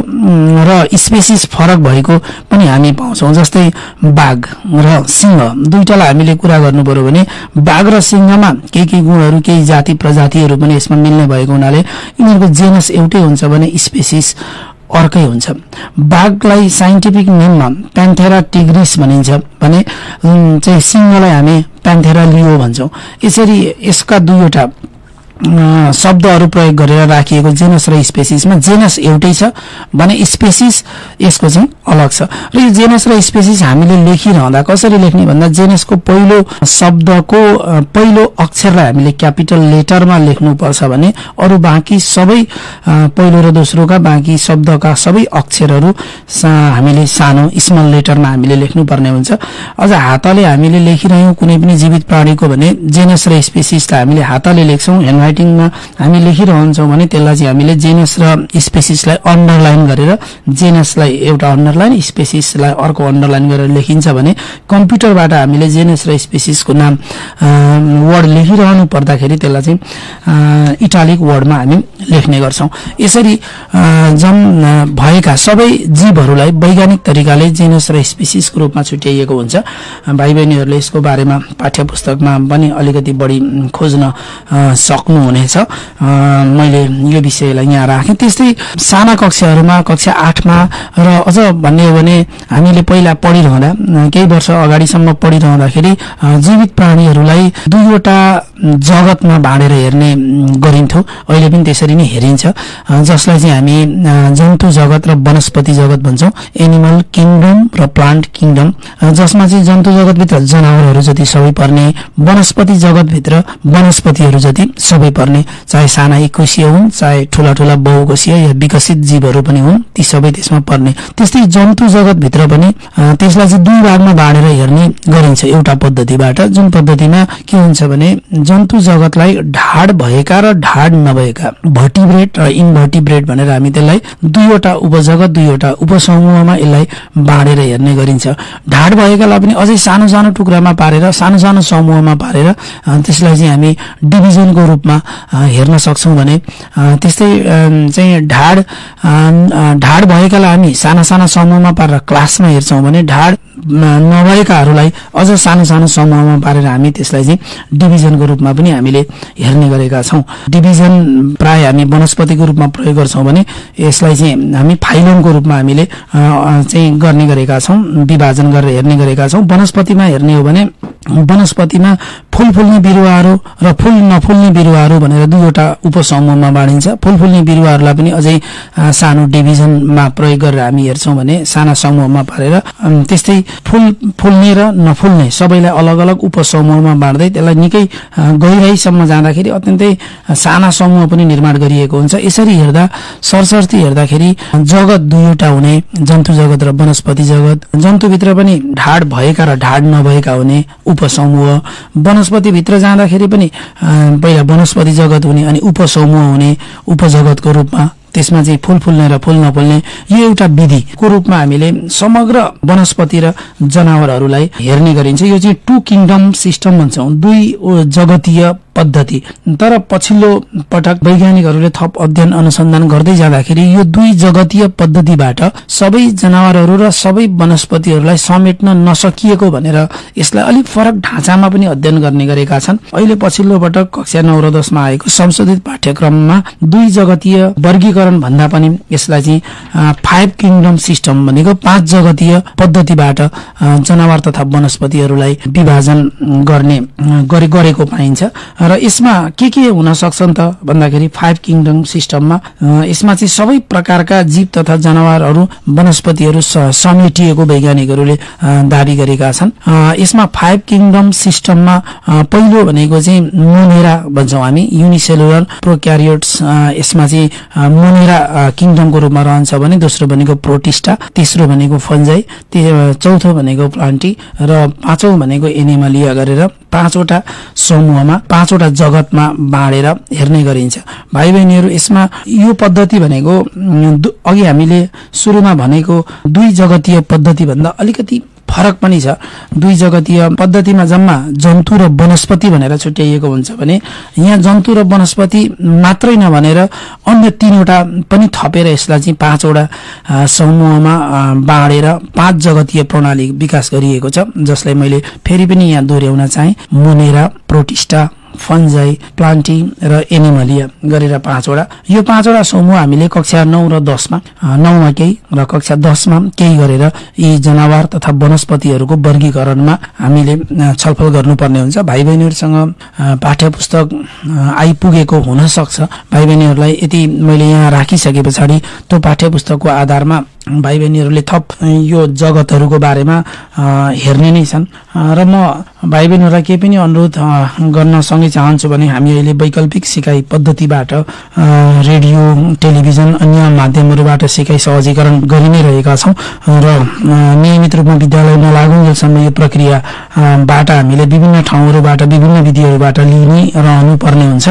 र स्पेसिस फरक भएको पनि हामी पाउँछौँ। जस्तै बाघ र सिंह दुईटालाई हामीले कुरा गर्नु पर्यो भने बाघ र सिंहमा केही गुणहरू केही जाति प्रजातिहरू पनि यसमा मिल्ने भएको हुनाले यिनीहरूको जेनस एउटै हुन्छ भने स्पेसिस अर्कै हुन्छ। बाघलाई साइन्टिफिक नेममा प्यान्थेरा टिग्रिस भनिन्छ भने चाहिँ सिंहलाई हामी प्यान्थेरा लियो भन्छौँ। यसरी यसका 2वटा शब्दहरू प्रयोग गरेर राखिएको जेनस र स्पेसिसमा जेनस एउटै छ भने स्पेसिस यसको चाहिँ अलग छ। र यो जेनस र स्पेसिस हामीले लेखिरहँदा कसरी लेख्ने भन्दा जेनसको पहिलो शब्दको पहिलो अक्षरलाई हामीले क्यापिटल लेटरमा लेख्नुपर्छ भने अरू बाँकी सबै पहिलो र दोस्रोका बाँकी शब्दका सबै अक्षरहरू हामीले सानो स्मल लेटरमा हामीले लेख्नुपर्ने हुन्छ। अझ हातले हामीले लेखिरह्यौँ कुनै पनि जीवित प्राणीको भने जेनस र स्पेसिसलाई हामीले हातले लेख्छौँ। ह्यान्डराइटिङमा हामी लेखिरहन्छौँ भने त्यसलाई चाहिँ हामीले जेनस र स्पेसिसलाई अन्डरलाइन गरेर जेनसलाई एउटा अन्डरलाइन स्पेसिसलाई अर्को अन्डरलाइन गरेर लेखिन्छ भने कम्प्युटरबाट हामीले जेनस र स्पेसिसको नाम वर्ड लेखिरहनु पर्दाखेरि त्यसलाई चाहिँ इटालिक वर्डमा हामी लेख्ने गर्छौँ। यसरी भएका सबै जीवहरूलाई वैज्ञानिक तरिकाले जेनस र स्पेसिसको रूपमा छुट्याइएको हुन्छ। भाइ बहिनीहरूले यसको बारेमा पाठ्य पुस्तकमा पनि अलिकति बढी खोज्न सक्नुहुनेछ। मैले यो विषयलाई यहाँ राखेँ। त्यस्तै साना कक्षाहरूमा कक्षा 8 मा र अझ भन्ने हो भने हामीले पहिला पढिरहँदा केही वर्ष अगाडिसम्म पढिरहँदाखेरि जीवित प्राणीहरूलाई 2वटा जगतमा बाँडेर हेर्ने गरिन्थ्यो। अहिले पनि त्यसरी नै हेरिन्छ, जसलाई चाहिँ हामी जन्तु जगत र वनस्पति जगत भन्छौँ, एनिमल किङडम र प्लान्ट किङडम, जसमा चाहिँ जन्तु जगतभित्र जनावरहरू जति सबै पर्ने, वनस्पति जगतभित्र वनस्पतिहरू जति सबै पर्ने, चाहे साना एकोषीय हुन् चाहे ठूला ठूला बहुकोषीय या विकसित जीवहरू पनि हुन्, ती सबै त्यसमा पर्ने। त्यस्तै जन्तु जगतभित्र पनि त्यसलाई चाहिँ 2 भागमा बाँडेर हेर्ने गरिन्छ एउटा पद्धतिबाट, जुन पद्धतिमा के हुन्छ भने जन्तु जगतलाई ढाड भएका र ढाड नभएका भर्टिब्रेट र इन्भर्टिब्रेट भनेर हामी त्यसलाई 2वटा उपजगत 2वटा उपसमूहमा यसलाई बाँडेर हेर्ने गरिन्छ। ढाड भएकालाई पनि अझै सानो सानो टुक्रामा पारेर सानो सानो समूहमा पारेर त्यसलाई चाहिँ हामी डिभिजनको रूपमा हेर्न सक्छौं भने त्यस्तै चाहिँ ढाड भएकालाई हामी साना साना समूहमा पारेर क्लासमा हेर्छौं भने ढाड नभएकाहरूलाई अझ सानो सानो समूहमा पारेर हामी त्यसलाई चाहिँ डिभिजनको रूपमा पनि हामीले हेर्ने गरेका छौं। डिभिजन प्राय हामी वनस्पतिको रूपमा प्रयोग गर्छौं भने यसलाई चाहिँ हामी फाइलमको रूपमा हामीले चाहिँ गर्ने गरेका छौं, विभाजन गरेर हेर्ने गरेका छौं। वनस्पतिमा हेर्ने हो भने वनस्पतिमा फूल फुल्ने बिरुवाहरू र फूल नफुल्ने बिरुवाहरू भनेर दुईवटा उपसमूहमा बाँडिन्छ। फूल फुल्ने बिरुवाहरूलाई पनि अझै सानो डिभिजनमा प्रयोग गरेर हामी हेर्छौँ भने साना समूहमा पारेर, त्यस्तै फूल फुल्ने र नफुल्ने सबैलाई अलग अलग उपसमूहमा बाँड्दै त्यसलाई निकै गहिराईसम्म जाँदाखेरि अत्यन्तै साना समूह पनि निर्माण गरिएको हुन्छ। यसरी हेर्दा सरसर्ती हेर्दाखेरि जगत दुईवटा हुने, जन्तु जगत र वनस्पति जगत। जन्तुभित्र पनि ढाड भएका र ढाड नभएका हुने उपसमूह, वनस्पतिभित्र जाँदाखेरि पनि पहिला वनस्पति जगत हुने अनि उपसमूह हुने उपजगतको रूपमा, त्यसमा चाहिँ फूल फुल्ने र फूल नफुल्ने यो एउटा विधिको रूपमा हामीले समग्र वनस्पति र जनावरहरूलाई हेर्ने गरिन्छ। यो चाहिँ टु किङडम सिस्टम भन्छौँ, दुई जगतीय पद्धति। तर पछिल्लो पटक वैज्ञानिकहरूले थप अध्ययन अनुसन्धान गर्दै जाँदाखेरि यो दुई जगतीय पद्धतिबाट सबै जनावरहरू र सबै वनस्पतिहरूलाई समेट्न नसकिएको भनेर यसलाई अलिक फरक ढाँचामा पनि अध्ययन गर्ने गरेका छन्। अहिले पछिल्लो पटक कक्षा 9 र 10 मा आएको संशोधित पाठ्यक्रममा दुई जगतीय वर्गीकरण भन्दा पनि यसलाई चाहिँ 5 किङडम सिस्टम भनेको 5 जगतीय पद्धतिबाट जनावर तथा वनस्पतिहरूलाई विभाजन गरेको पाइन्छ। र यसमा के हुन सक्छन् त भन्दाखेरि 5 किङडम सिस्टममा यसमा चाहिँ सबै प्रकारका जीव तथा जनावरहरू वनस्पतिहरू समेटिएको वैज्ञानिकहरूले दाबी गरेका छन्। यसमा 5 किङडम सिस्टममा पहिलो भनेको चाहिँ मोनेरा भन्छौँ हामी, युनिसेलुलर प्रोक्यारियोट्स। यसमा चाहिँ मोनेरा किङडमको रूपमा रहन्छ भने दोस्रो भनेको प्रोटिस्टा, तेस्रो भनेको फन्जाई, चौथो भनेको प्लान्टी र पाँचौं भनेको एनिमलिया गरेर 5वटा समूहमा 5वटा जगतमा बाँडेर हेर्ने गरिन्छ। भाइ बहिनीहरू, यसमा यो पद्धति भनेको अघि हामीले सुरुमा भनेको दुई जगतीय पद्धति भन्दा अलिकति फरक पनि छ। दुई जगतीय पद्धतिमा जम्मा जन्तु र वनस्पति भनेर छुट्याइएको हुन्छ भने यहाँ जन्तु र वनस्पति मात्रै नभनेर अन्य 3वटा पनि थपेर यसलाई चाहिँ 5वटा समूहमा बाँडेर 5 जगतीय प्रणाली विकास गरिएको छ, जसलाई मैले फेरि पनि यहाँ दोहोर्याउन चाहे। मोनेरा, प्रोटिस्टा, फन्जाई, प्लान्टी र एनिमलिया गरेर 5वटा। यो 5वटा समूह हामीले कक्षा 9 र 10 मा 9 मा केही र कक्षा 10 मा केही गरेर यी जनावर तथा वनस्पतिहरूको वर्गीकरणमा हामीले छलफल गर्नुपर्ने हुन्छ। भाइ बहिनीहरूसँग पाठ्य पुस्तक आइपुगेको हुन सक्छ। भाइ बहिनीहरूलाई यति मैले यहाँ राखिसके पछाडि त्यो पाठ्य पुस्तकको आधारमा भाइ बहिनीहरूले थप यो जगतहरूको बारेमा हेर्ने नै छन्। र म भाइ बहिनीहरूलाई केही पनि अनुरोध गर्न सँगै चाहन्छु भने हामी अहिले वैकल्पिक सिकाइ पद्धतिबाट रेडियो, टेलिभिजन, अन्य माध्यमहरूबाट सिकाइ सहजीकरण गरि नै रहेका छौँ र नियमित रूपमा विद्यालय नलागुन्जेलसम्म यो प्रक्रियाबाट हामीले विभिन्न ठाउँहरूबाट विभिन्न विधिहरूबाट लिने रहनु पर्ने हुन्छ।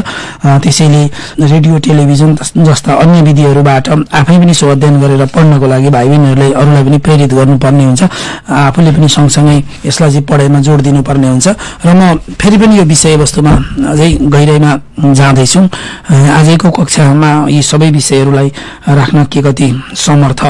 त्यसैले रेडियो, टेलिभिजन जस्ता अन्य विधिहरूबाट आफै पनि सो अध्ययन गरेर पढ्नको लागि भाइ बहिनीहरूलाई अरूलाई पनि प्रेरित गर्नुपर्ने हुन्छ। आफूले पनि सँगसँगै यसलाई चाहिँ पढाइमा जोड दिनुपर्ने हुन्छ। र म फेरि पनि यो विषयवस्तुमा अझै गहिराइमा जाँदैछु। आजको कक्षामा यी सबै विषयहरूलाई राख्न के कति समर्थ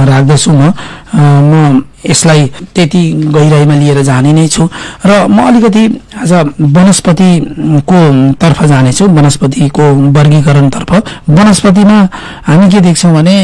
राख्दछु म यसलाई त्यति गहिराइमा लिएर जाने नै छु। र म अलिकति आज वनस्पतिको तर्फ जानेछु, वनस्पतिको वर्गीकरणतर्फ। वनस्पतिमा हामी के देख्छौँ भने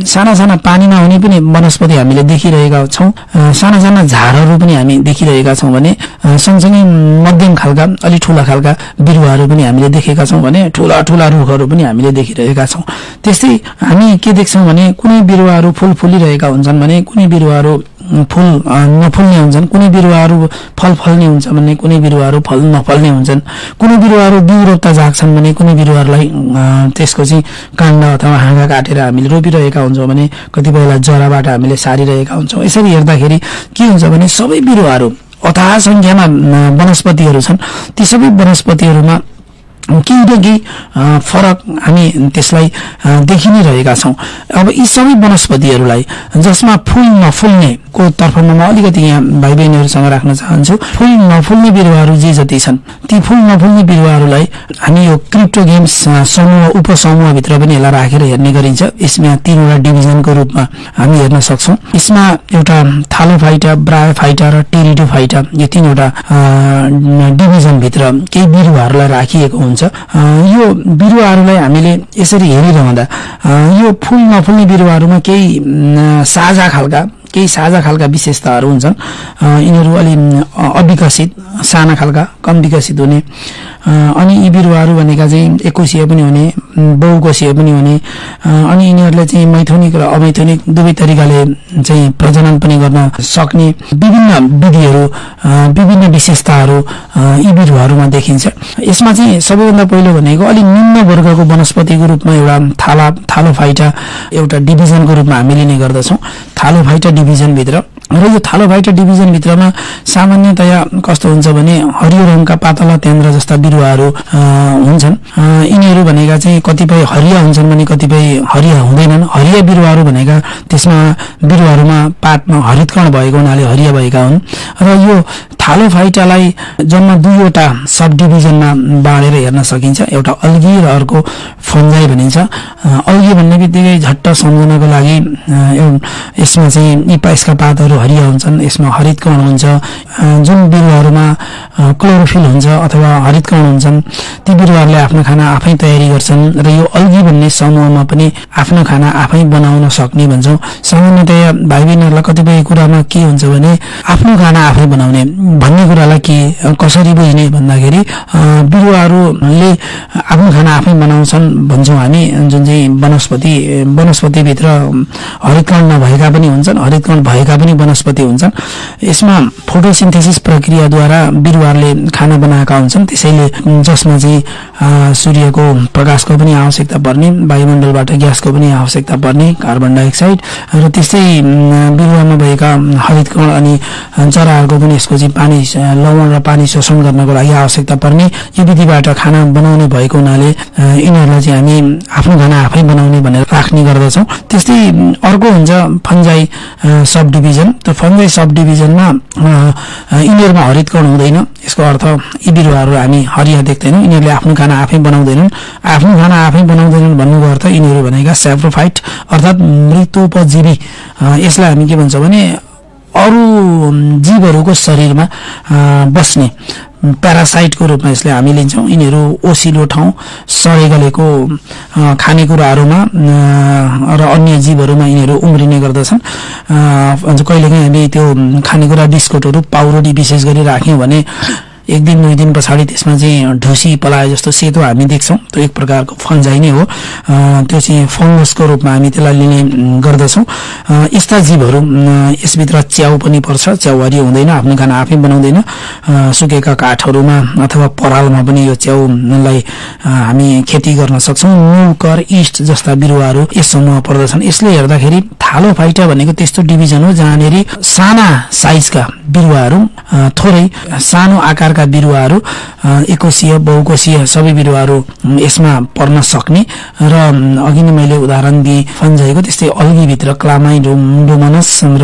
साना साना पानीमा हुने पनि वनस्पति हामीले देखिरहेका छौँ, साना साना झारहरू पनि हामी देखिरहेका छौँ भने सँगसँगै मध्यम खालका अलि ठुला खालका बिरुवाहरू पनि हामीले देखेका छौँ भने ठुला ठुला रुखहरू पनि हामीले देखिरहेका छौँ। त्यस्तै हामी के देख्छौँ भने कुनै बिरुवाहरू फुल फुलिरहेका हुन्छन् भने कुनै बिरुवाहरू फुल नफुल्ने हुन्छन्, कुनै बिरुवाहरू फल फल्ने हुन्छ भने कुनै बिरुवाहरू फल नफल्ने हुन्छन्, कुनै बिरुवाहरू बिउ रोप्दा जाग्छन् भने कुनै बिरुवाहरूलाई त्यसको चाहिँ काण्ड अथवा हाँगा काटेर हामीले रोपिरहेका हुन्छौँ भने कतिपयलाई जराबाट हामीले सारिरहेका हुन्छौँ। यसरी हेर्दाखेरि के हुन्छ भने सबै बिरुवाहरू अथाह संख्यामा वनस्पतिहरू छन्, ती सबै वनस्पतिहरूमा केही न केही फरक हामी त्यसलाई देखि नै रहेका छौँ। अब यी सबै वनस्पतिहरूलाई जसमा फुल नफुल्ने को तर्फमा म अलिकति यहाँ भाइ बहिनीहरूसँग राख्न चाहन्छु। फुल नफुल्ने बिरुवाहरू जे जति छन् ती फुल नफुल्ने बिरुवाहरूलाई हामी यो क्रिप्टोगेम्स समूह उपसमूहभित्र पनि यसलाई राखेर हेर्ने गरिन्छ। यसमा 3वटा डिभिजनको रूपमा हामी हेर्न सक्छौँ। यसमा एउटा थालोफाइटा, ब्रायोफाइटा र टेरिडोफाइटा यो 3वटा डिभिजनभित्र केही बिरुवाहरूलाई राखिएको हुन्छ। यो बिरुवाहरूलाई हामीले यसरी हेरिरहँदा यो फुल नफुल्ने बिरुवाहरूमा केही साझा खालका केही साझा खालका विशेषताहरू हुन्छन्। यिनीहरू अलि अविकसित, साना खालका, कम विकसित हुने, अनि यी बिरुवाहरू भनेका चाहिँ एकोषीय पनि हुने, बहुकोषीय पनि हुने, अनि यिनीहरूले चाहिँ मैथुनिक र अमैथुनिक दुवै तरिकाले चाहिँ प्रजनन पनि गर्न सक्ने विभिन्न विधिहरू, विभिन्न विशेषताहरू यी बिरुवाहरूमा देखिन्छ। यसमा चाहिँ सबैभन्दा पहिलो भनेको अलि निम्न वर्गको वनस्पतिको रूपमा एउटा थालोफाइटा एउटा डिभिजनको रूपमा हामी लिने गर्दछौँ, थालोफाइटा डिभिजनभित्र। र यो थालोफाइटा डिभिजनभित्रमा सामान्यतया कस्तो हुन्छ भने हरियो रङका पातला तेन्द्र जस्ता बिरुवाहरू हुन्छन्। यिनीहरू भनेका चाहिँ कतिपय हरिया हुन्छन् भने कतिपय हरिया हुँदैनन्। हरिया बिरुवाहरू भनेका त्यसमा बिरुवाहरूमा पातमा हरितकण भएको हुनाले हरिया भएका हुन्। र यो थालोफाइटालाई जम्मा दुईवटा सब डिभिजनमा बाँडेर हेर्न सकिन्छ। एउटा अल्गी र अर्को फन्जाई भनिन्छ। अल्गी भन्ने बित्तिकै झट्ट सम्झनको लागि यसमा चाहिँ यसका पातहरू हरिया हुन्छन्, यसमा हरितकण हुन्छ। जुन बिरुवाहरूमा क्लोरोफिल हुन्छ अथवा हरितकण हुन्छन् ती बिरुवाहरूले आफ्नो खाना आफै तयारी गर्छन्। र यो अल्गी भन्ने समूहमा पनि आफ्नो खाना आफै बनाउन सक्ने भन्छौँ। सामान्यतया भाइ बहिनीहरूलाई कतिपय कुरामा के हुन्छ भने आफ्नो खाना आफै बनाउने भन्ने कुरालाई कसरी बुझ्ने भन्दाखेरि बिरुवाहरूले आफ्नो खाना आफै बनाउँछन् भन्छौँ हामी। जुन चाहिँ वनस्पतिभित्र हरितकण नभएका पनि हुन्छन्, हरितकण भएका पनि वनस्पति हुन्छन्। यसमा फोटोसिन्थेसिस प्रक्रियाद्वारा बिरुवाहरूले खाना बनाएका हुन्छन्। त्यसैले जसमा चाहिँ सूर्यको प्रकाशको पनि आवश्यकता पर्ने, वायुमण्डलबाट ग्यासको पनि आवश्यकता पर्ने, कार्बन डाइअक्साइड, र त्यस्तै बिरुवामा भएका हरितकण अनि चराहरूको पनि यसको चाहिँ पानी, लवण र पानी शोषण गर्नको लागि आवश्यकता पर्ने यो विधिबाट खाना बनाउने भएको हुनाले यिनीहरूलाई चाहिँ हामी आफ्नो खाना आफै बनाउने भनेर राख्ने गर्दछौँ। त्यस्तै अर्को हुन्छ फन्जाई सब डिभिजन। त्यो फन्जाई सब डिभिजनमा यिनीहरूमा हरितकण हुँदैन। यसको अर्थ यी बिरुवाहरू हामी हरिया देख्दैनौँ। यिनीहरूले आफ्नो खाना आफै बनाउँदैनन्। आफ्नो खाना आफै बनाउँदैनन् भन्नुको अर्थ यिनीहरू भनेका स्याप्रोफाइट अर्थात् मृतोपजीवी। यसलाई हामी के भन्छौँ भने अरू जीवहरूको शरीरमा बस्ने प्यारासाइटको रूपमा यसले हामी लिन्छौँ। यिनीहरू ओसिलो ठाउँ, सडे गलेको खानेकुराहरूमा र अन्य जीवहरूमा यिनीहरू उम्रिने गर्दछन्। कहिलेकाहीँ हामी त्यो खानेकुरा बिस्कुटहरू पाउरोटी विशेष गरी राख्यौँ भने एक दिन दुई दिन पछाडि त्यसमा चाहिँ ढुसी पलाए जस्तो सेतो हामी देख्छौँ। त्यो एक प्रकारको फन्जाई नै हो। त्यो चाहिँ फङ्गसको रूपमा हामी त्यसलाई लिने गर्दछौँ। यस्ता जीवहरू यसभित्र च्याउ पनि पर्छ। च्याउ हरियो हुँदैन, आफ्नो खाना आफै बनाउँदैन। सुकेका काठहरूमा अथवा परालमा पनि यो च्याउलाई हामी खेती गर्न सक्छौँ। न्युकर, इस्ट जस्ता बिरुवाहरू यस समूहमा पर्दछन्। यसले हेर्दाखेरि थालोफाइटा भनेको त्यस्तो डिभिजन हो जहाँनिर साना साइजका बिरुवाहरू, थोरै सानो आकारका बिरुवाहरू, एकोषीय बहुकोषीय सबै बिरुवाहरू यसमा पर्न सक्ने। र अघि नै मैले उदाहरण दिएँ फन्जाईको, त्यस्तै अल्गीभित्र क्लामाइडोमोनस र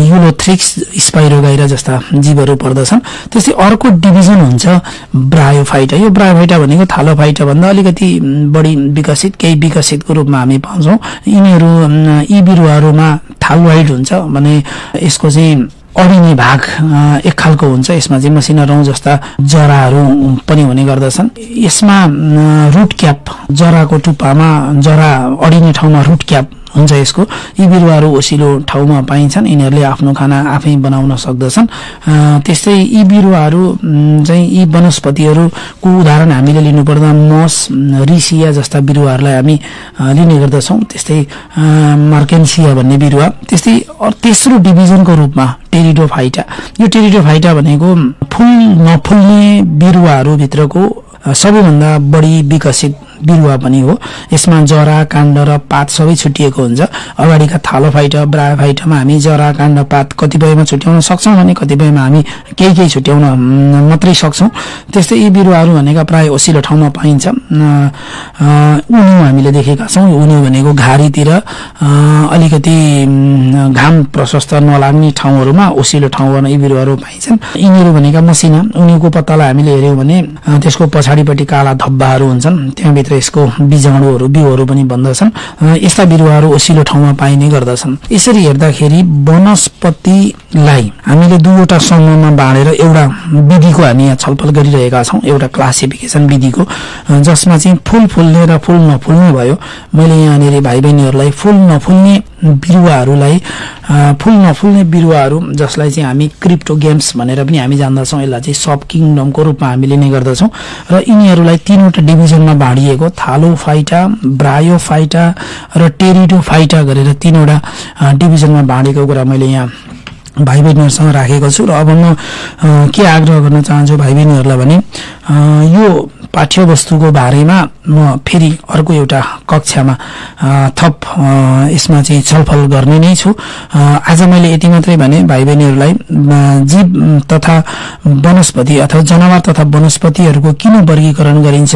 युलोथ्रिक्स, स्पाइरोगाइरा जस्ता जीवहरू पर्दछन्। त्यस्तै अर्को डिभिजन हुन्छ ब्रायोफाइटा। यो ब्रायोफाइटा भनेको थालोफाइटा भन्दा अलिकति बढी विकसित, केही विकसितको रूपमा हामी पाउँछौँ। यी बिरुवाहरूमा थालोइड हुन्छ भने यसको चाहिँ अडिने भाग एक खालको हुन्छ। यसमा चाहिँ मसिना रौँ जस्ता जराहरू पनि हुने गर्दछन्। यसमा रुट क्याप, जराको टुप्पामा, जरा अडिने ठाउँमा रुट क्याप हुन्छ यसको। यी बिरुवाहरू ओसिलो ठाउँमा पाइन्छन्। यिनीहरूले आफ्नो खाना आफै बनाउन सक्दछन्। त्यस्तै यी बिरुवाहरू चाहिँ यी वनस्पतिहरूको उदाहरण हामीले लिनुपर्दा मस, रिसिया जस्ता बिरुवाहरूलाई हामी लिने गर्दछौँ। त्यस्तै मर्केन्सिया भन्ने बिरुवा। त्यस्तै तेस्रो डिभिजनको रूपमा टेरिडोफाइटा। यो टेरिडोफाइटा भनेको फुल नफुल्ने बिरुवाहरूभित्रको सबैभन्दा बढी विकसित बिरुवा पनि हो। यसमा जरा, काण्ड र पात सबै छुटिएको हुन्छ। अगाडिका थालोफाइटा, ब्रायोफाइटामा हामी जरा, काण्ड, पात कतिपयमा छुट्याउन सक्छौँ भने कतिपयमा हामी केही छुट्याउन मात्रै सक्छौँ। त्यस्तै यी बिरुवाहरू भनेका प्राय ओसिलो ठाउँमा पाइन्छ। उन्यु हामीले देखेका छौँ। उन्यु भनेको घारीतिर अलिकति घाम प्रशस्त नलाग्ने ठाउँहरूमा, ओसिलो ठाउँमा यी बिरुवाहरू पाइन्छन्। यिनीहरू भनेका मसिना। उन्युको पत्तालाई हामीले हेऱ्यौँ भने त्यसको पछाडिपट्टि काला धब्बाहरू हुन्छन्। त्यहाँभित्र सहित यसको बीजाणुहरू बिउहरू पनि बन्दछन्। यस्ता बिरुवाहरू ओसिलो ठाउँमा पाइने गर्दछन्। यसरी हेर्दाखेरि वनस्पतिलाई हामीले दुईवटा समूहमा बाँडेर एउटा विधिको हामी यहाँ छलफल गरिरहेका छौँ, एउटा क्लासिफिकेसन विधिको, जसमा चाहिँ फूल फुल्ने र फूल नफुल्ने भयो। मैले यहाँनिर भाइ बहिनीहरूलाई फूल नफुल्ने बिरुवाहरू जसलाई चाहिँ हामी क्रिप्टोगेम्स भनेर पनि हामी जान्दछौँ, यसलाई चाहिँ सब किङडमको रूपमा हामी लिने गर्दछौँ र यिनीहरूलाई 3वटा डिभिजनमा बाँडिएको थालोफाइटा, ब्रायोफाइटा र टेरिडोफाइटा गरेर 3वटा डिभिजनमा बाँडेको कुरा मैले यहाँ भाइ बहिनीहरूसँग राखेको छु। र अब म के आग्रह गर्न चाहन्छु भाइ बहिनीहरूलाई भने यो पाठ्यवस्तुको बारेमा म फेरि अर्को एउटा कक्षामा थप यसमा चाहिँ छलफल गर्ने नै छु। आज मैले यति मात्रै भने भाइ बहिनीहरूलाई जीव तथा वनस्पति अथवा जनावर तथा वनस्पतिहरूको किन वर्गीकरण गरिन्छ,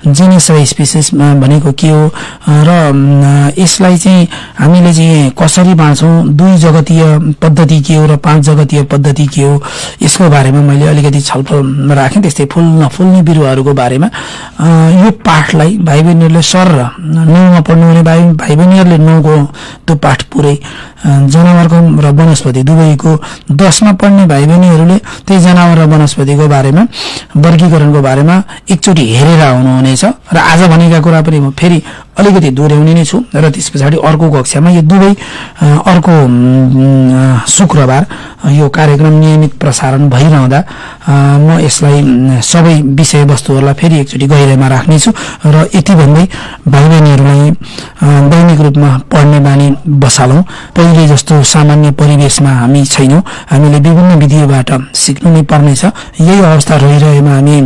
जिनस र स्पिसिस भनेको के हो र यसलाई चाहिँ हामीले चाहिँ कसरी बाँड्छौँ, 2 जगतीय पद्धति के हो र 5 जगतीय पद्धति के हो, यसको बारेमा मैले अलिकति छलफल राखेँ। त्यस्तै फूल नफुल्ने बिरुवाहरूको बारेमा यो पाठलाई भाइ बहिनीहरूले सर 9मा पढ्नुहुने भाइ बहिनीहरूले 9को त्यो पाठ पुरै, जनावरको र वनस्पति दुवैको 10मा पढ्ने भाइ बहिनीहरूले त्यही जनावर र वनस्पतिको बारेमा वर्गीकरणको बारेमा एकचोटि हेरेर आउनुहुनेछ। र आज भनेका कुरा पनि म फेरि अलिकति दोहोऱ्याउने नै छु र त्यस पछाडि अर्को कक्षामा यो दुवै अर्को शुक्रबार यो कार्यक्रम नियमित प्रसारण भइरहँदा म यसलाई सबै विषयवस्तुहरूलाई फेरि एकचोटि गहिराइमा राख्नेछु। र यति भन्दै भाइ बहिनीहरूलाई दैनिक रूपमा पढ्ने बानी बसालौँ। पहिले जस्तो सामान्य परिवेशमा हामी छैनौँ, हामीले विभिन्न विधिबाट सिक्नु नै पर्नेछ। यही अवस्था रहिरहेमा हामी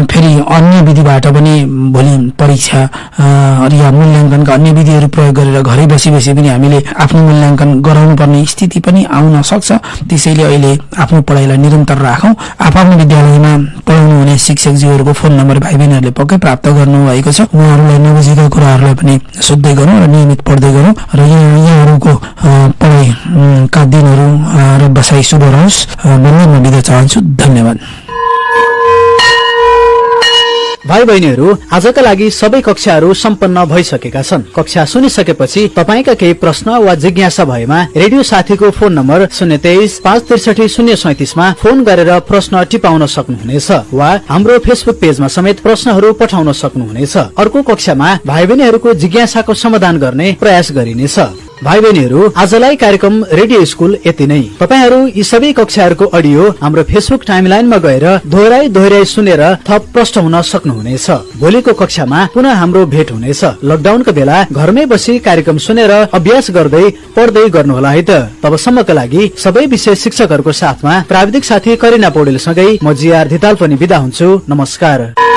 फेरि अन्य विधिबाट पनि भोलि परीक्षा या मूल्याङ्कनका अन्य विधिहरू प्रयोग गरेर घरै बसी बसी पनि हामीले आफ्नो मूल्याङ्कन गराउनु पर्ने स्थिति पनि आउन सक्छ। त्यसैले अहिले आफ्नो पढाइलाई निरन्तर राखौँ। आफ्नो विद्यालयमा पढाउनु हुने शिक्षकज्यूहरूको फोन नम्बर भाइ बहिनीहरूले पक्कै प्राप्त गर्नुभएको छ। उहाँहरूलाई नबुझेका कुराहरूलाई पनि सोध्दै गरौँ र नियमित पढ्दै गरौँ र यहाँहरूको पढाइका दिनहरू र बसाइ शुभ रहोस् भन्दै म बिदा चाहन्छु। धन्यवाद। भाइ बहिनीहरू, आजका लागि सबै कक्षाहरू सम्पन्न भइसकेका छन्। कक्षा सुनिसकेपछि तपाईका केही प्रश्न वा जिज्ञासा भएमा रेडियो साथीको फोन नम्बर 023 563 037 मा फोन गरेर प्रश्न टिपाउन सक्नुहुनेछ वा हाम्रो फेसबुक पेजमा समेत प्रश्नहरू पठाउन सक्नुहुनेछ। अर्को कक्षामा भाइ बहिनीहरूको जिज्ञासाको समाधान गर्ने प्रयास गरिनेछ। भाइ बहिनीहरू, आजलाई कार्यक्रम रेडियो स्कुल यति नै। तपाईहरू यी सबै कक्षाहरूको अडियो हाम्रो फेसबुक टाइमलाइनमा गएर दोहोऱ्याई सुनेर थप प्रष्ट हुन सक्नुहुनेछ। भोलिको कक्षामा पुनः हाम्रो भेट हुनेछ। लकडाउनको बेला घरमै बसी कार्यक्रम सुनेर अभ्यास गर्दै पढ्दै गर्नुहोला है त। तबसम्मका लागि सबै विषय शिक्षकहरूको साथमा प्राविधिक साथी करिना पौडेलसँगै म जिआर धिताल पनि बिदा हुन्छु। नमस्कार।